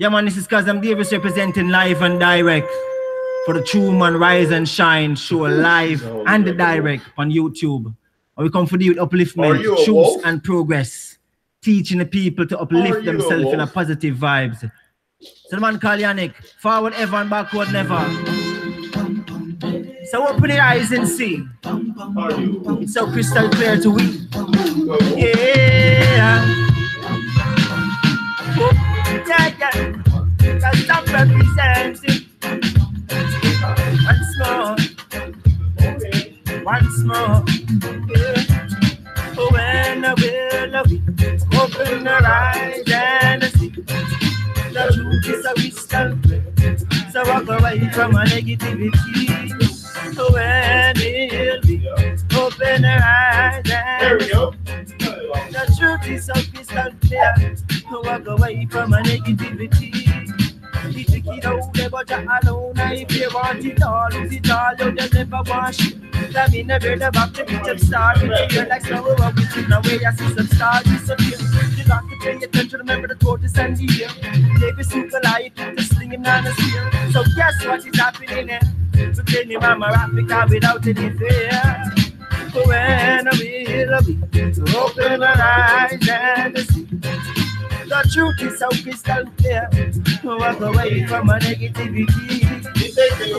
Yeah, man, this is Kazam Davis representing live and direct for the True Man RiseNShine show live and the direct on YouTube. And we come for the upliftment, truth and progress, teaching the people to uplift themselves in a positive vibes. So the man called Yannick, forward ever and backward never. So open your eyes and see. It's so crystal clear to we. Yeah. Cause I'm representing once more, yeah. When I will open her eyes and see the truth is a crystal clear. So walk away from a negativity. When will we open her eyes and see the truth is so crystal clear. Walk away from a negativity. You take it out there, but you're alone. If you want it all, lose it all, you just never wash it. That mean never the back to beat up star. You feel like slow over with you, now where I see some stars disappear. You got to pay attention, remember the tortoise and the deer. David super light, the sling him down the spear. So guess what is happening here? So tell me mama Africa without any fear. When we open our eyes and see the truth is so crystal clear. Walk away from a negativity.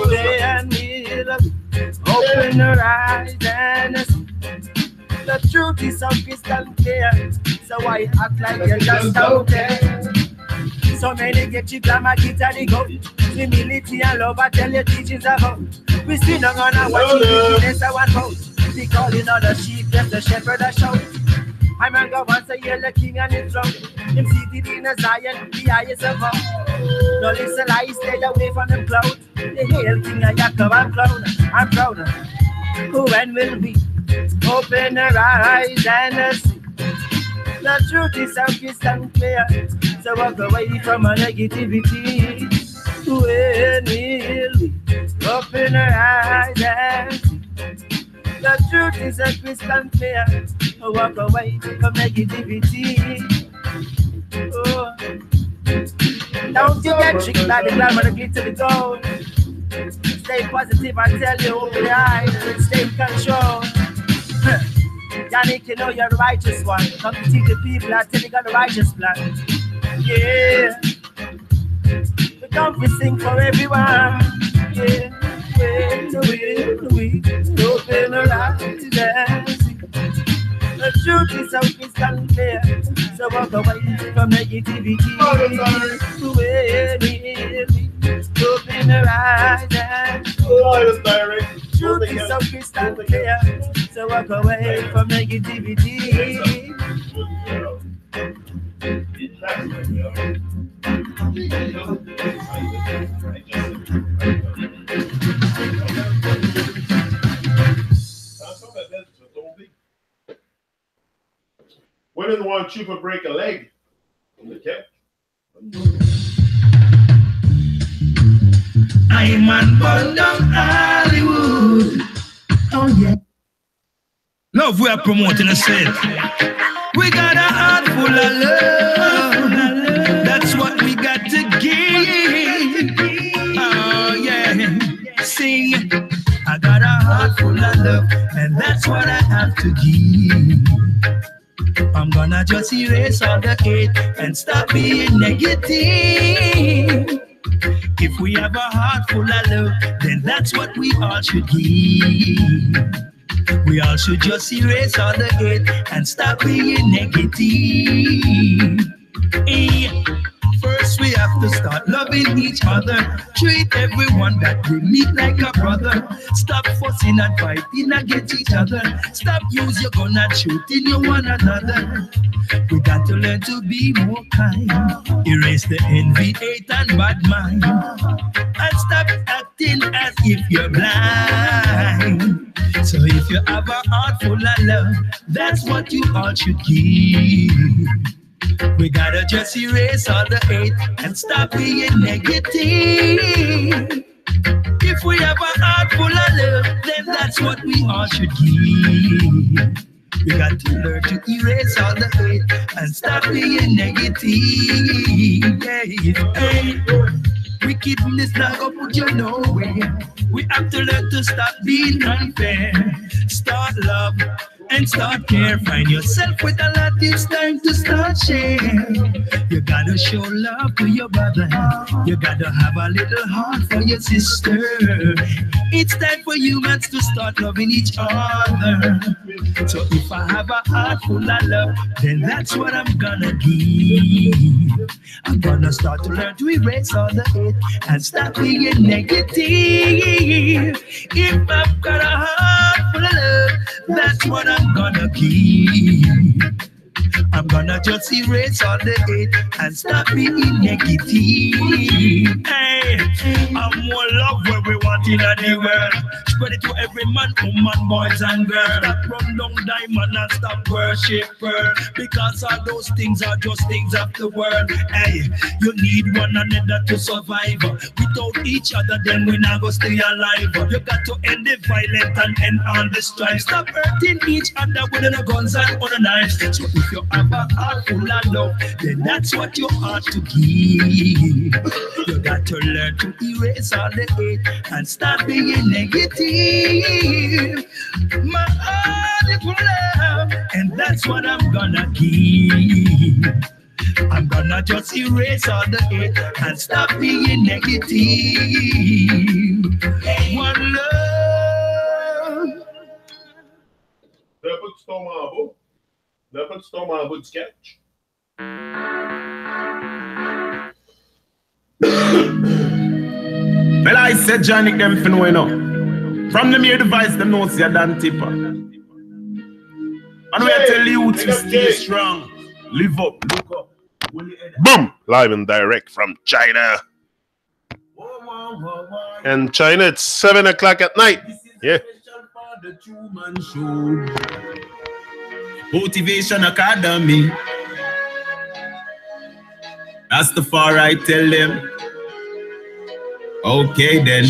When we open our eyes and see the truth is so crystal clear. So why act like you're just out there? So many get you glamour, get and the go. Humility and love, I tell your teachings about. We still not gonna watch you do this one vote. We calling all the sheep, just the shepherd a shout. I'm a go once a year, the king and his throne. Him seated in a Zion, the highest of all. No listen, I stay away from the cloud. The hail king of Jacob, I'm proud. When will we open our eyes and see the truth is so crystal clear? So walk away from a negativity. When will we open our eyes and see the truth is a crystal clear? Walk away from negativity. Oh. Don't you get tricked by the glamour, the glitter, the gold. Stay positive, I tell you, open your eyes and stay in control. Yannick, you know you're the righteous one. Come to teach the people, I tell you got the righteous plan. Yeah. We come to sing for everyone. Yeah. When we open our eyes and see the truth is so crystal clear. So walk away from negativity. When we open our eyes and see the truth is so crystal clear. So walk away from negativity. When did one trooper break a leg? On the cap. I'm on burn down Hollywood. Oh yeah. Love we are promoting ourselves. We got a heart full of love. That's what we got to give. Oh yeah. Sing. I got a heart full of love, and that's what I have to give. I'm gonna just erase all the hate and stop being negative. If we have a heart full of love, then that's what we all should give. We all should just erase all the hate and stop being negative. Hey. First we have to start loving each other. Treat everyone that we meet like a brother. Stop fussing and fighting against each other. Stop use your gun and shooting you one another. We got to learn to be more kind. Erase the envy, hate and bad mind. And stop acting as if you're blind. So if you have a heart full of love, that's what you all should give. We gotta just erase all the hate and stop being negative. If we have a heart full of love, then that's what we all should give. You got to learn to erase all the hate and stop being negative. Hey, wickedness not gonna put you nowhere. We have to learn to stop being unfair. Start love and start care. Find yourself with a lot. It's time to start share. You gotta show love to your brother. You gotta have a little heart for your sister. It's time for humans to start loving each other. So if I have a heart full of love, then that's what I'm gonna give. I'm gonna start to learn to erase all the hate and stop being negative. If I've got a heart full of love, that's what I'm gonna keep. I'm gonna just erase all the hate and stop being negative. Hey, I'm more love where we want in the world. Spread it to every man, woman, boys and girls. Stop run down diamond and stop worship her. Because all those things are just things of the world. Hey, you need one another to survive. Without each other, then we not go stay alive. You got to end the violence and end all the strife. Stop hurting each other with the guns and other knives. So if you have a heart full of love, then that's what you ought to give. You got to learn to erase all the hate and stop being negative. My heart is full of love, and that's what I'm gonna give. I'm gonna just erase all the hate and stop being negative. One love. Dapat stomabo sketch. Well, I said Johnny them fin way now. From the mere device, them know see a damn tipper. And we tell you to stay strong. Live up, look up. Boom! Live and direct from China. And China, it's 7 o'clock at night. Yeah. Motivation Academy. That's the far I tell them. Okay then.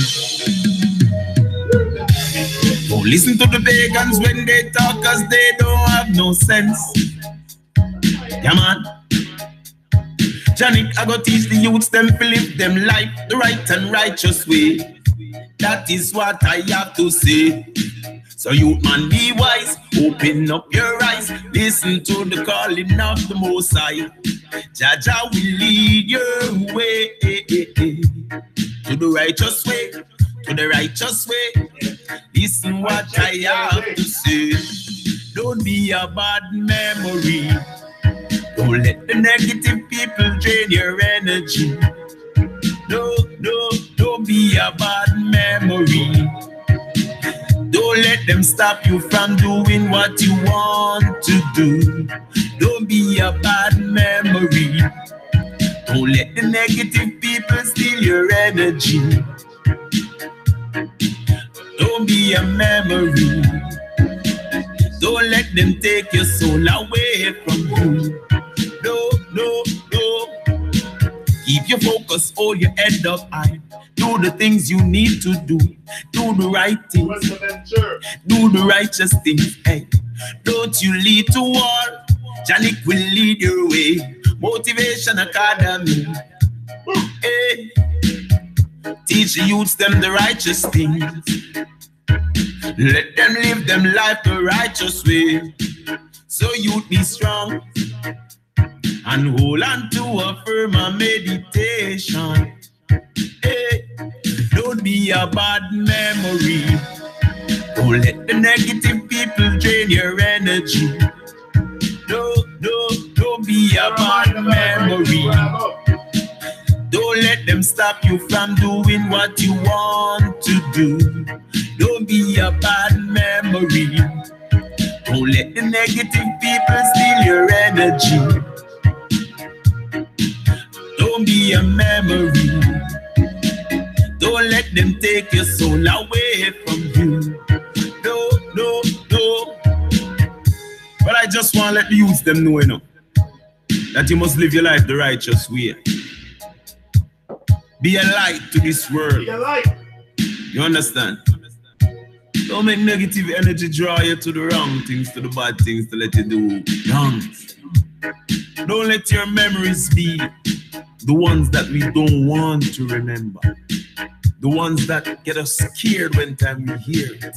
Don't listen to the pagans when they talk, cause they don't have no sense. Yeah man. Janik, I go teach the youths them to live them life the right and righteous way. That is what I have to say. So youth man, be wise, open up your eyes, listen to the calling of the Most High. Jaja will lead your way to the righteous way, to the righteous way. Listen what I have to say. Don't be a bad memory. Don't let the negative people drain your energy. No, don't be a bad memory. Don't let them stop you from doing what you want to do. Don't be a bad memory. Don't let the negative people steal your energy. Don't be a memory. Don't let them take your soul away from you. No. Keep your focus, hold your head up high. Do the things you need to do. Do the right things. Do the righteous things. Hey, don't you lead to war. Janik will lead your way. Motivation Academy. Hey, teach the youths them the righteous things. Let them live them life the righteous way. So youth be strong and hold on to a firm meditation. Hey, don't be a bad memory. Don't let the negative people drain your energy. No, don't be a bad memory. Don't let them stop you from doing what you want to do. Don't be a bad memory. Don't let the negative people steal your energy. Don't be a memory. Don't let them take your soul away from you. No. But I just want to let the youth them know, you know, that you must live your life the righteous way. Be a light to this world. Be a light. You understand? Don't make negative energy draw you to the wrong things, to the bad things, to let you do wrong. Don't let your memories be the ones that we don't want to remember. The ones that get us scared when time we hear it.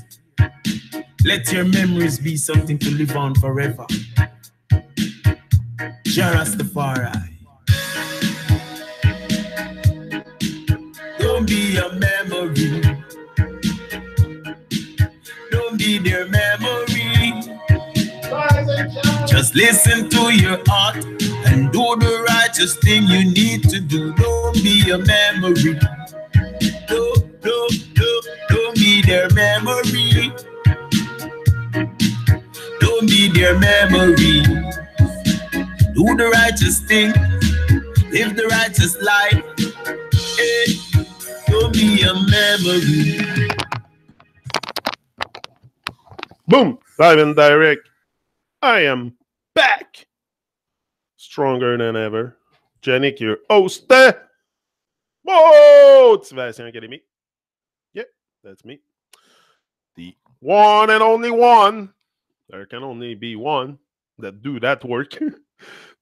Let your memories be something to live on forever. Jah Rastafari. Don't be a memory. Don't be their memory. Just listen to your heart and do the righteous thing you need to do. Don't be a memory. Don't be their memory. Don't be their memory. Do the righteous thing. Live the righteous life. Hey, don't be a memory. Boom! Live and direct. I am back. Stronger than ever. Janik, your host. Motivation Academy. Yep, that's me. The one and only one. There can only be one that do that work.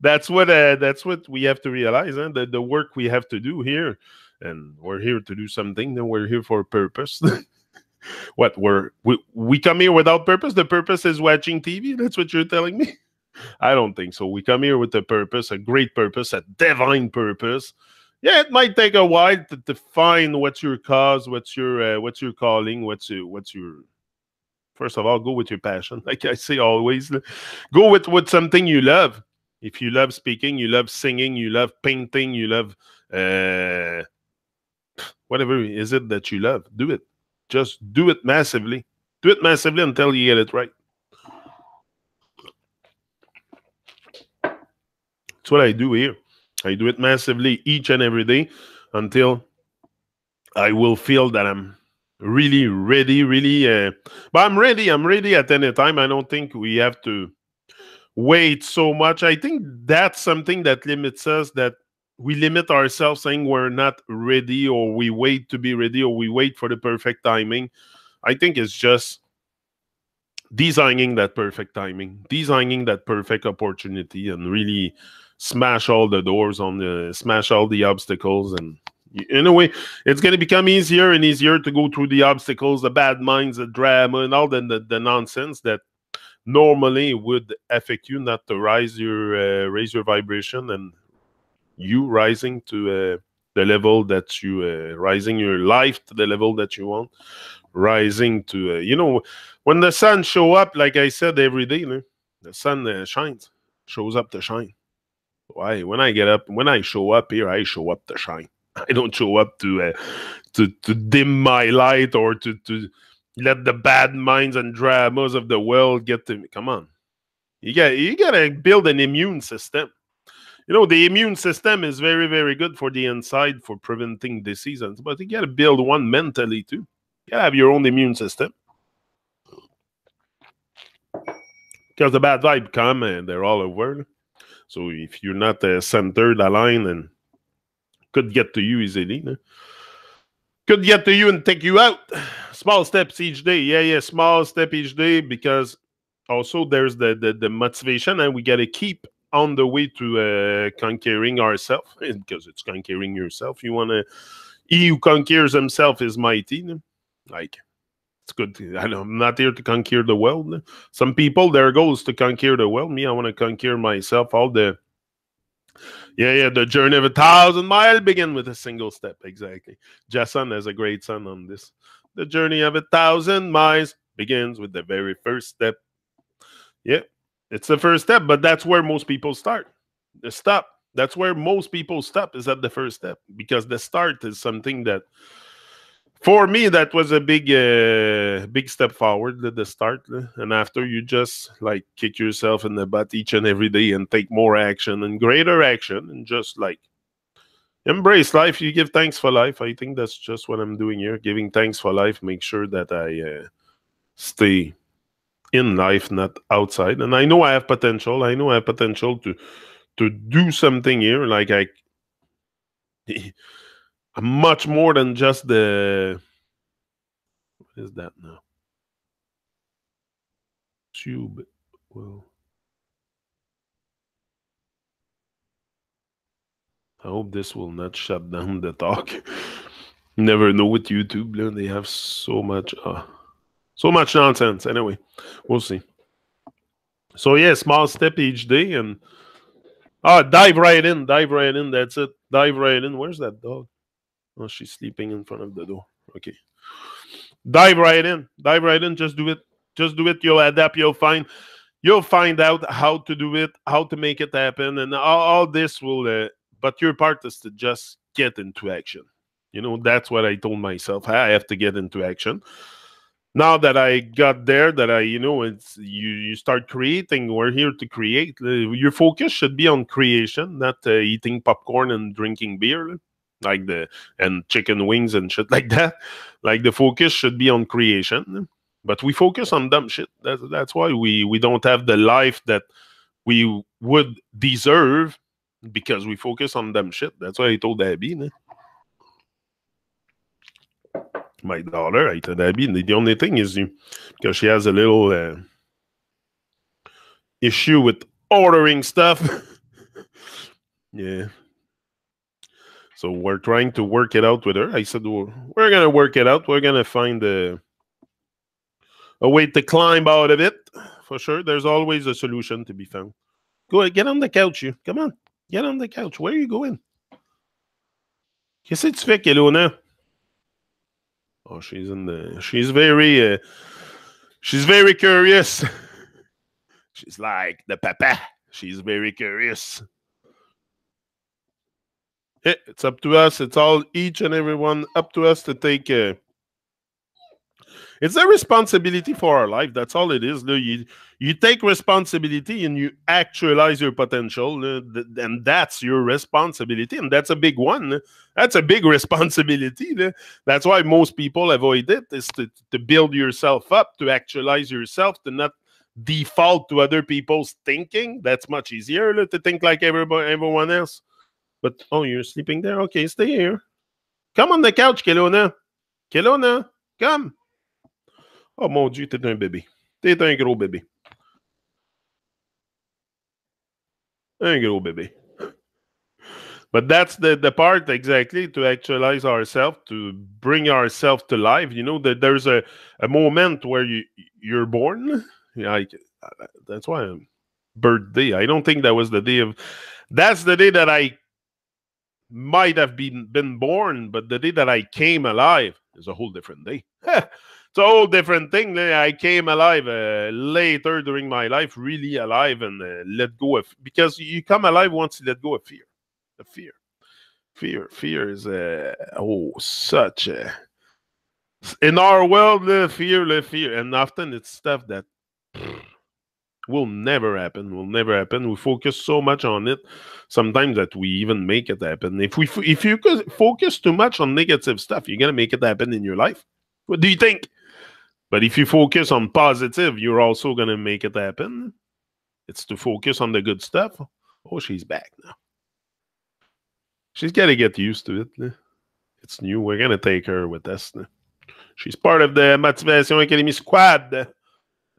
That's what we have to realize. Huh? The work we have to do here. And we're here to do something. Then we're here for a purpose. What we come here without purpose? The purpose is watching TV? That's what you're telling me? I don't think so. We come here with a purpose, a great purpose, a divine purpose. Yeah, it might take a while to define what's your cause, what's your calling, what's your. First of all, go with your passion. Like I say always, go with something you love. If you love speaking, you love singing, you love painting, you love whatever is it that you love, do it. Just do it massively. Do it massively until you get it right. That's what I do here. I do it massively each and every day until I will feel that I'm really ready, but I'm ready at any time. I don't think we have to wait so much. I think that's something that limits us, that we limit ourselves saying we're not ready, or we wait to be ready, or we wait for the perfect timing. I think it's just designing that perfect timing, designing that perfect opportunity, and really smash all the doors smash all the obstacles. And in a way, it's going to become easier and easier to go through the obstacles, the bad minds, the drama, and all the nonsense that normally would affect you, not to raise your vibration, and you rising to the level that you rising your life to the level that you want, rising to when the sun show up, like I said, every day, the sun shines, shows up to shine. Why? When I get up, when I show up here, I show up to shine. I don't show up to dim my light, or to let the bad minds and dramas of the world get to me. Come on, you gotta build an immune system. The immune system is very, very good for the inside, for preventing diseases, but you gotta build one mentally too. You gotta have your own immune system, because the bad vibe come and they're all over. So if you're not centered, aligned, and could get to you easily, could get to you and take you out. Small steps each day. Yeah, small step each day, because also there's the motivation, and we got to keep on the way to conquering ourselves, because it's conquering yourself. He who conquers himself is mighty. Like, it's good. I'm not here to conquer the world. Some people, their goal is to conquer the world. Me, I want to conquer myself. The journey of 1,000 miles begin with a single step. Exactly. Jason has a great song on this. The journey of 1,000 miles begins with the very first step. Yeah, it's the first step, but that's where most people start. The stop. That's where most people stop, is at the first step, because the start is something that, for me, that was a big step forward, the start. And after, you just like kick yourself in the butt each and every day and take more action and greater action, and just like embrace life. You give thanks for life. I think that's just what I'm doing here, giving thanks for life. Make sure that I stay in life, not outside. And I know I have potential. I know I have potential to do something here. Like much more than just what is that now? YouTube. Well, I hope this will not shut down the talk. Never know with YouTube. They have so much nonsense. Anyway, we'll see. So yeah, small step each day, and dive right in. That's it. Dive right in. Where's that dog? Oh, she's sleeping in front of the door. Okay. Dive right in. Dive right in. Just do it. Just do it. You'll adapt. You'll find out how to do it, how to make it happen, and all this will. But your part is to just get into action. You know, that's what I told myself. I have to get into action. Now that I got there, that it's you start creating. We're here to create. Your focus should be on creation, not eating popcorn and drinking beer, and chicken wings and shit like that. Like the focus should be on creation, but we focus on dumb shit. That's why we don't have the life that we would deserve, because we focus on dumb shit. That's why I told Abby. My daughter, I told Abby, the only thing is because she has a little issue with ordering stuff. Yeah. So we're trying to work it out with her. I said, we're going to work it out. We're going to find a way to climb out of it. For sure. There's always a solution to be found. Go ahead, get on the couch, you. Come on. Get on the couch. Where are you going? Qu'est-ce que tu fais, Kelowna? Oh, she's very curious. She's like the papa. She's very curious. It's up to us. It's all each and everyone up to us to take. It's a responsibility for our life. That's all it is. You take responsibility and you actualize your potential, and that's your responsibility, and that's a big one. That's a big responsibility. That's why most people avoid it, is to build yourself up, to actualize yourself, to not default to other people's thinking. That's much easier to think like everyone else. But, oh, you're sleeping there? Okay, stay here. Come on the couch, Kelowna. Kelowna, come. Oh, mon Dieu, t'es un bébé. T'es un gros bébé. Un gros bébé. But that's the part, exactly, to actualize ourselves, to bring ourselves to life. You know, that there's a moment where you're born. That's why birthday. I don't think that was the day of... That's the day that I might have been born, but the day that I came alive is a whole different day. It's a whole different thing. I came alive later during my life, really alive, and let go of... Because you come alive once you let go of fear. The fear is such a... In our world, the fear, and often it's stuff that will never happen. We focus so much on it sometimes that we even make it happen. If you focus too much on negative stuff, you're gonna make it happen in your life. What do you think? But if you focus on positive, you're also gonna make it happen. It's to focus on the good stuff. Oh, she's back now. She's got to get used to it. It's new. We're going to take her with us. She's part of the Motivation Academy squad,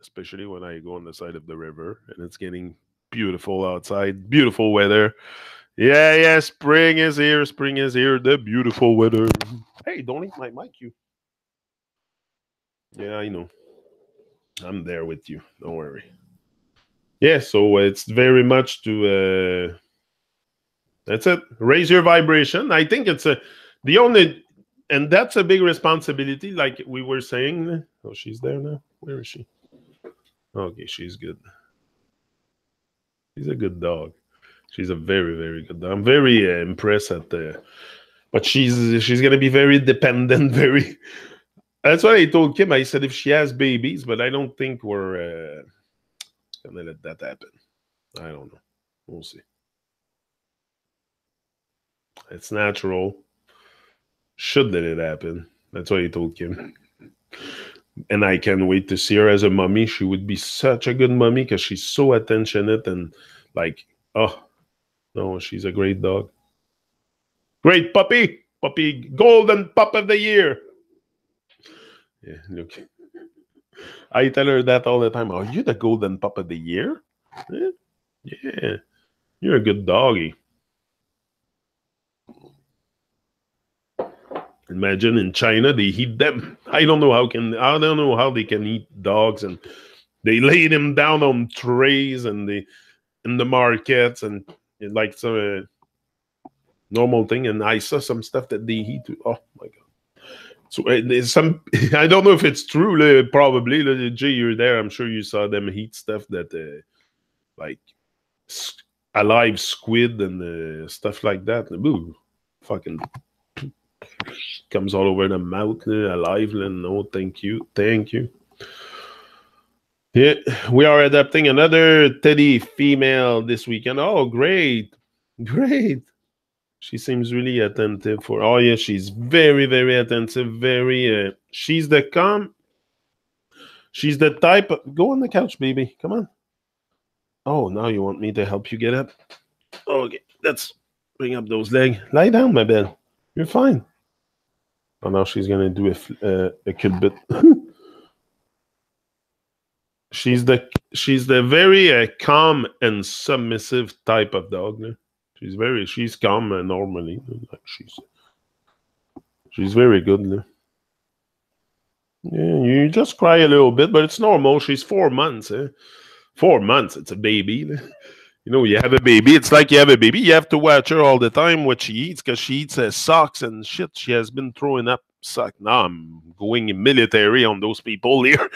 especially when I go on the side of the river and it's getting beautiful outside. Beautiful weather. Yeah, spring is here. Spring is here. The beautiful weather. Hey, don't eat my mic, you. Yeah, I know. I'm there with you. Don't worry. Yeah, so it's very much to... That's it. Raise your vibration. I think it's and that's a big responsibility, like we were saying. Oh, she's there now. Where is she? Okay, she's good. She's a good dog. She's a very, very good dog. I'm very impressed at but she's gonna be very dependent. Very. That's what I told Kim. I said if she has babies, but I don't think we're gonna let that happen. I don't know. We'll see. It's natural. Should let it happen. That's what he told Kim. And I can't wait to see her as a mommy. She would be such a good mommy because she's so attentionate and like, oh, no, she's a great dog. Great puppy. Puppy, golden pup of the year. Yeah, look. I tell her that all the time. Are you the golden pup of the year? Eh? Yeah, you're a good doggy. Imagine in China they eat them. I don't know how they can eat dogs, and they lay them down on trays and they in the markets and like some normal thing. And I saw some stuff that they eat. Oh my god! So there's some. I don't know if it's true. Probably, Jay, you're there. I'm sure you saw them eat stuff that like alive squid and stuff like that. Ooh, fucking comes all over the mouth, alive. No, thank you. Yeah, we are adapting another teddy female this weekend. Oh, great. She seems really attentive for. Oh yeah, she's very, very attentive. Very. She's the She's the type. Go on the couch, baby. Come on. Oh, now you want me to help you get up? Okay, let's bring up those legs. Lie down, my bed. You're fine. Oh, now she's gonna do a cute bit. She's the very calm and submissive type of dog. She's calm normally. Like she's very good. Yeah, you just cry a little bit, but it's normal. She's 4 months. 4 months. It's a baby. You have a baby. It's like you have a baby. You have to watch her all the time what she eats because she eats socks and shit. She has been throwing up sock. Now I'm going military on those people here.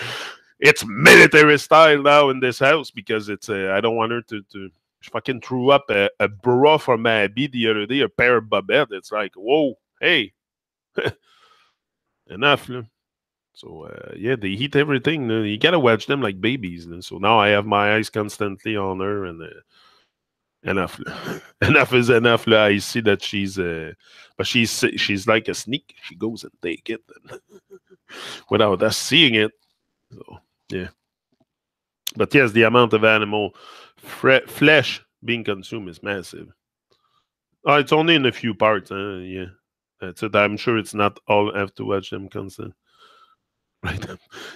It's military style now in this house because it's. I don't want her to. She fucking threw up a bra from Abby the other day, a pair of Babette. It's like, whoa, hey, enough. So yeah, they eat everything. You gotta watch them like babies. So now I have my eyes constantly on her, and enough. Enough is enough. I see that but she's like a sneak. She goes and take it without us seeing it. So yeah. But yes, the amount of animal flesh being consumed is massive. Oh, it's only in a few parts. Yeah, that's it. I'm sure it's not all. I have to watch them constantly. Right.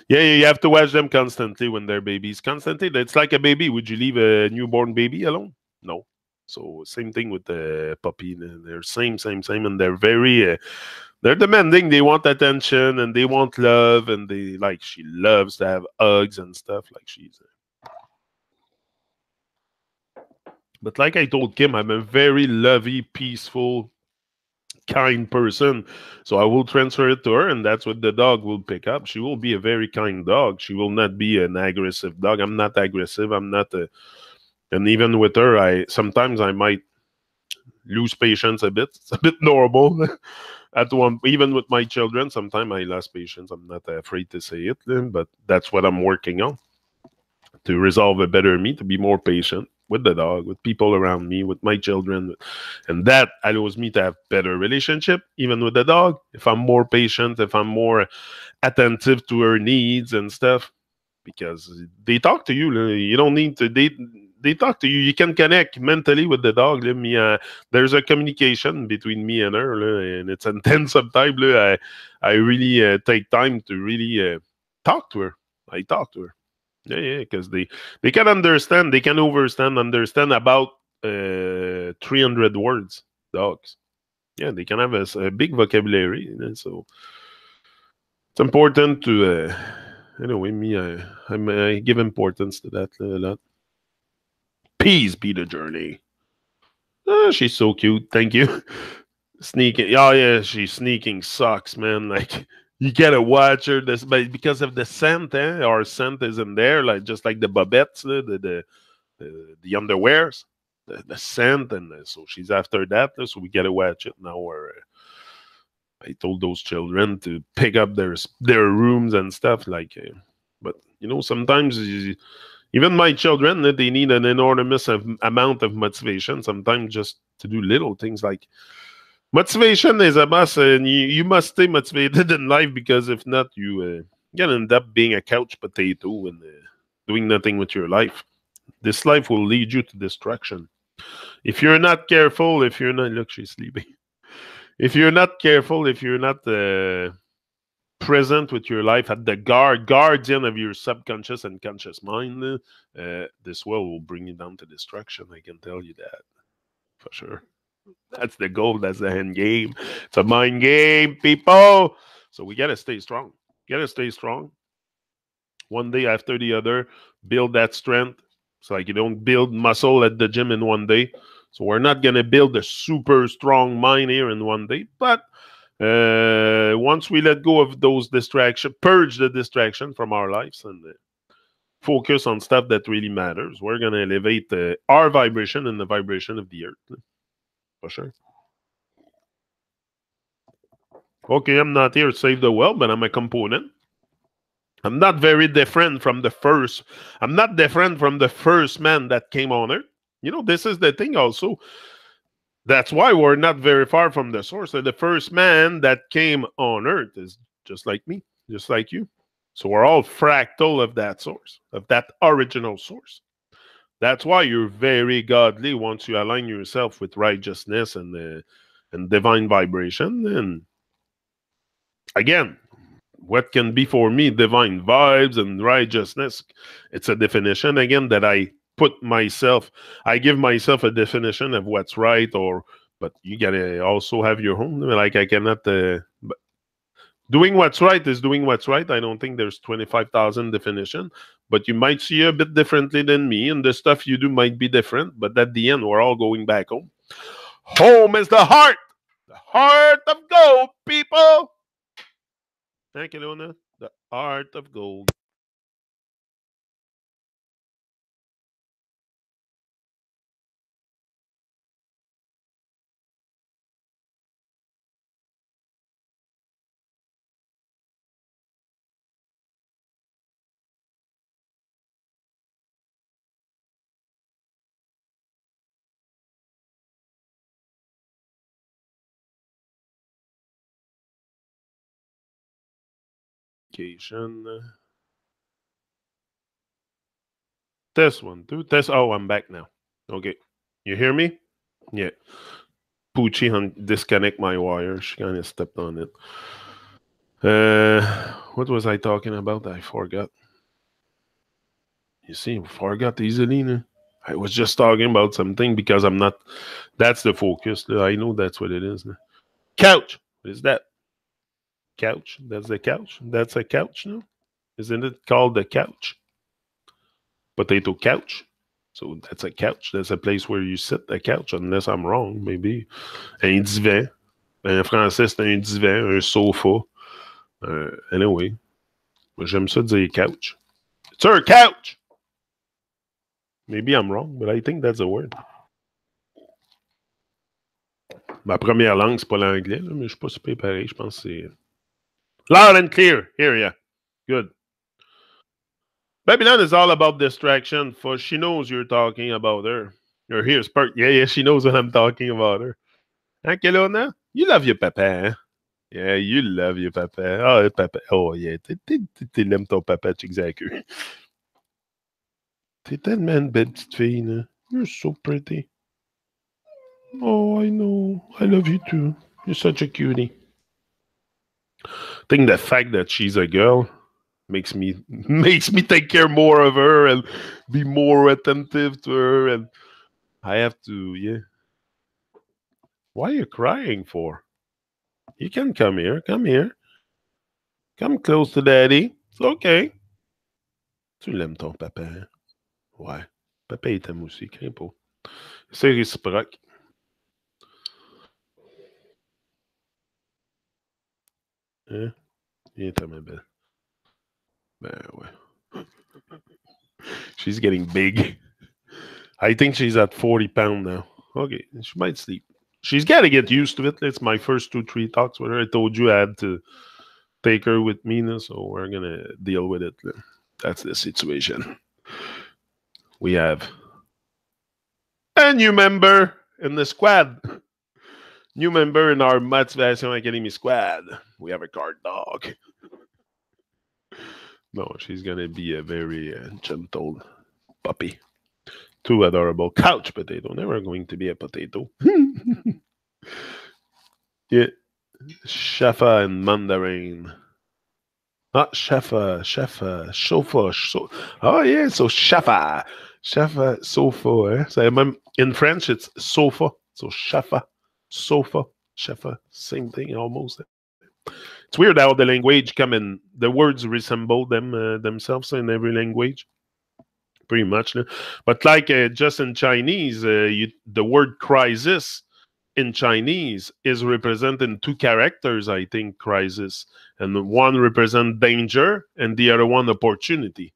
Yeah, you have to watch them constantly when they're babies. Constantly. It's like a baby. Would you leave a newborn baby alone? No. So same thing with the puppy. They're same, and they're very. They're demanding. They want attention and they want love, and she loves to have hugs and stuff. Like she's. But like I told Kim, I'm a very lovey, peaceful, kind person. So I will transfer it to her, and that's what the dog will pick up. She will be a very kind dog. She will not be an aggressive dog. I'm not aggressive. I'm not and even with her, sometimes I might lose patience a bit. It's a bit normal. Even with my children, sometimes I lost patience. I'm not afraid to say it, but that's what I'm working on. To resolve a better me, to be more patient with the dog, with people around me, with my children. And that allows me to have better relationship, even with the dog. If I'm more patient, if I'm more attentive to her needs and stuff, because they talk to you. You don't need to, they talk to you. You can connect mentally with the dog. There's a communication between me and her, and it's intense sometimes. I really take time to really talk to her. I talk to her. Yeah, because they can understand, they can understand about 300 words, dogs. Yeah, they can have a big vocabulary, so it's important to, anyway, I give importance to that a lot. Peace be the journey. Oh, she's so cute, thank you. Sneaking, oh yeah, she's sneaking sucks, man, like... You gotta watch her but because of the scent, our scent is in there, just like the bobettes, the underwears, the scent, and so she's after that. So we gotta watch it now. I told those children to pick up their rooms and stuff but sometimes even my children, they need an enormous amount of motivation. Sometimes just to do little things like. Motivation is a must, and you must stay motivated in life because if not, you can end up being a couch potato and doing nothing with your life. This life will lead you to destruction. If you're not careful, look, she's sleeping. If you're not careful, if you're not present with your life, at the guardian of your subconscious and conscious mind, this world will bring you down to destruction. I can tell you that for sure. That's the goal. That's the end game. It's a mind game, people. So we gotta stay strong. Gotta stay strong. One day after the other, build that strength. It's like you don't build muscle at the gym in one day. So we're not gonna build a super strong mind here in one day. But once we let go of those distractions, purge the distraction from our lives, and focus on stuff that really matters, we're gonna elevate our vibration and the vibration of the earth. For sure. Okay, I'm not here to save the world, but I'm a component. I'm not very different from the first. I'm not different from the first man that came on Earth. You know, this is the thing also. That's why we're not very far from the source. So the first man that came on Earth is just like me, just like you. So we're all fractal of that source, of that original source. That's why you're very godly once you align yourself with righteousness and divine vibration. And again, what can be for me divine vibes and righteousness? It's a definition again that I give myself a definition of what's right, but you gotta also have your own. Like I cannot. Doing what's right is doing what's right. I don't think there's 25,000 definition, but you might see a bit differently than me, and the stuff you do might be different. But at the end, we're all going back home. Home is the heart of gold, people. Thank you, Luna. The art of gold. Test 1, 2, test. Oh, I'm back now. Okay. You hear me? Yeah. Poochie disconnect my wire. She kind of stepped on it. What was I talking about? I forgot. You see, forgot easily. No? I was just talking about something because I'm not. That's the focus. I know that's what it is. No? Couch. What is that? Couch. That's the couch. That's a couch now. Isn't it called the couch? Potato couch. So that's a couch. That's a place where you sit, a couch, unless I'm wrong, maybe. Un divan. En français, c'est un divan, un sofa. Anyway. J'aime ça dire couch. It's her couch! Maybe I'm wrong, but I think that's a word. Ma première langue, c'est pas l'anglais, mais je suis pas super pareil. Je pense que c'est... Loud and clear. Here, yeah. Good. Babylon is all about distraction. For she knows you're talking about her. Or here's part. Yeah, she knows what I'm talking about her. Hein, Kelowna? You love your papa, hein? Yeah, you love your papa. Oh, papa. Oh, yeah. T'aimes ton papa, tu exagères. T'es tellement une belle petite fille, là. You're so pretty. Oh, I know. I love you too. You're such a cutie. I think the fact that she's a girl makes me take care more of her and be more attentive to her, and I have to, yeah. Why are you crying for? You can come here. Come here. Come close to daddy. It's okay. Tu l'aimes ton papa, hein? Ouais. Papa il t'aime aussi, crains pas. C'est réciproque. Hein? Viens, ta ma belle. Ben ouais. She's getting big. I think she's at 40 pounds now. Okay, she might sleep. She's got to get used to it. It's my first 2-3 talks with her. I told you I had to take her with me now, so we're going to deal with it. That's the situation. We have a new member in the squad. New member in our Motivation Academy squad. We have a guard dog. No, she's going to be a very gentle puppy. Too adorable. Couch potato. Never going to be a potato. Yeah. Shafa and Mandarin. Ah, chauffeur. Oh, yeah, so chauffeur, sofa. Eh? So, in French, it's sofa. So, chauffeur, sofa, chauffeur. Same thing almost. It's weird how the language the words resemble themselves in every language, pretty much. But like just in Chinese, the word crisis in Chinese is representing two characters, I think, crisis. And one represents danger and the other one opportunity.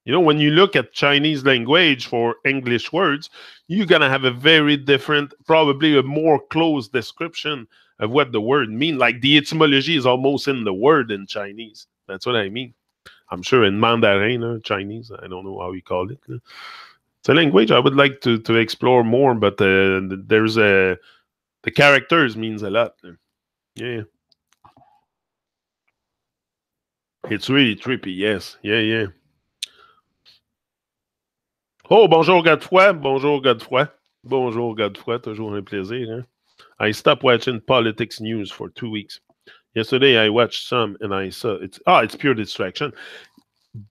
You know, when you look at Chinese language for English words, you're going to have a very different, probably a more close description of what the word means. Like the etymology is almost in the word in Chinese. That's what I mean. I'm sure in Mandarin or Chinese, I don't know how you call it. It's a language I would like to explore more, but there's a the characters means a lot. Yeah. It's really trippy, yes. Yeah, yeah. Oh, bonjour Godefroy. Bonjour Godefroy. Bonjour Godefroy. Toujours un plaisir. Hein? I stopped watching politics news for 2 weeks. Yesterday I watched some and I saw it's pure distraction.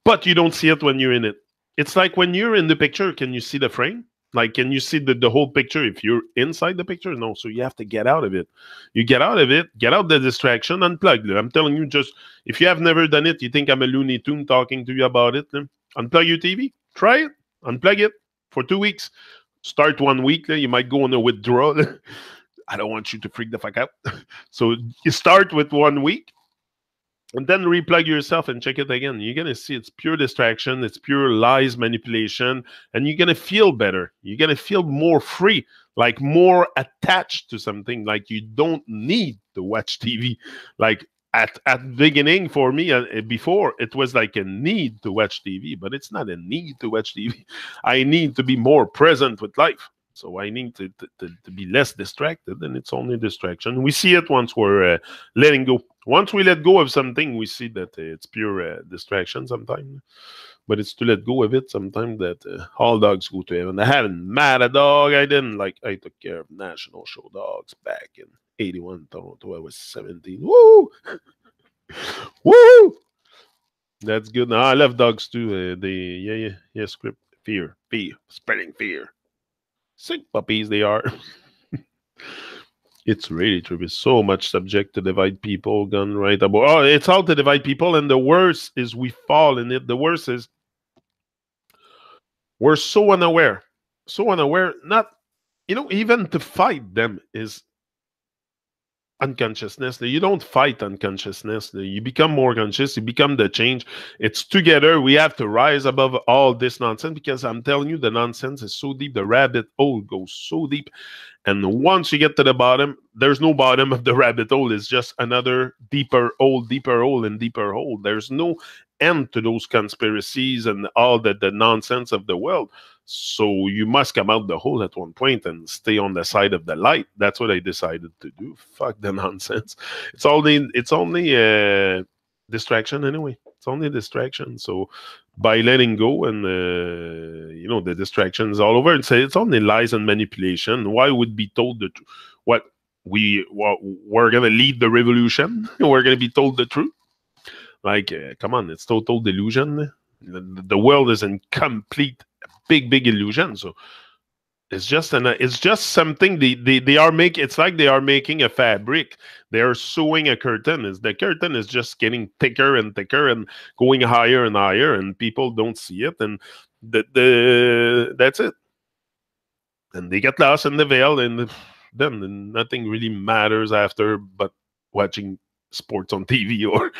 But you don't see it when you're in it. It's like when you're in the picture, can you see the frame? Like, can you see the whole picture if you're inside the picture? No, so you have to get out of it. You get out of it, get out the distraction, unplug. I'm telling you, just if you have never done it, you think I'm a Looney Tune talking to you about it, unplug your TV, try it, unplug it for 2 weeks. Start 1 week, you might go on a withdrawal. I don't want you to freak the fuck out. So you start with 1 week, and then replug yourself and check it again. You're going to see it's pure distraction. It's pure lies, manipulation. And you're going to feel better. You're going to feel more free, like more attached to something. Like you don't need to watch TV. Like at the beginning for me, before, it was like a need to watch TV. But it's not a need to watch TV. I need to be more present with life. So I need to be less distracted, and it's only distraction. We see it once we're letting go. Once we let go of something, we see that it's pure distraction sometimes. But it's to let go of it sometimes that all dogs go to heaven. I haven't met a dog I didn't like. I took care of national show dogs back in 81 Toronto. I was 17. Woo! Woo! That's good. No, I love dogs too. Yeah. Script fear, spreading fear. Sick puppies they are. It's really true. It's so much subject to divide people, gun right about. Oh, it's all to divide people, and the worst is we fall in it. The worst is we're so unaware. Not, even to fight them is unconsciousness. You don't fight unconsciousness. You become more conscious. You become the change. It's together. We have to rise above all this nonsense, because I'm telling you, the nonsense is so deep. The rabbit hole goes so deep. And once you get to the bottom, there's no bottom of the rabbit hole. It's just another deeper hole, and deeper hole. There's no end to those conspiracies and all the nonsense of the world. So you must come out the hole at one point and stay on the side of the light. That's what I decided to do. Fuck the nonsense. It's only distraction anyway. It's only distraction. So by letting go and the distractions all over, and say it's only lies and manipulation. Why would be told the truth? We're gonna lead the revolution? We're gonna be told the truth? Like, come on, it's total delusion. The world is in complete big illusion. So it's just something they are making. It's like they are making a fabric. They are sewing a curtain. The curtain is just getting thicker and thicker and going higher and higher, and people don't see it, and that's it. And they get lost in the veil, and then nothing really matters after but watching sports on TV or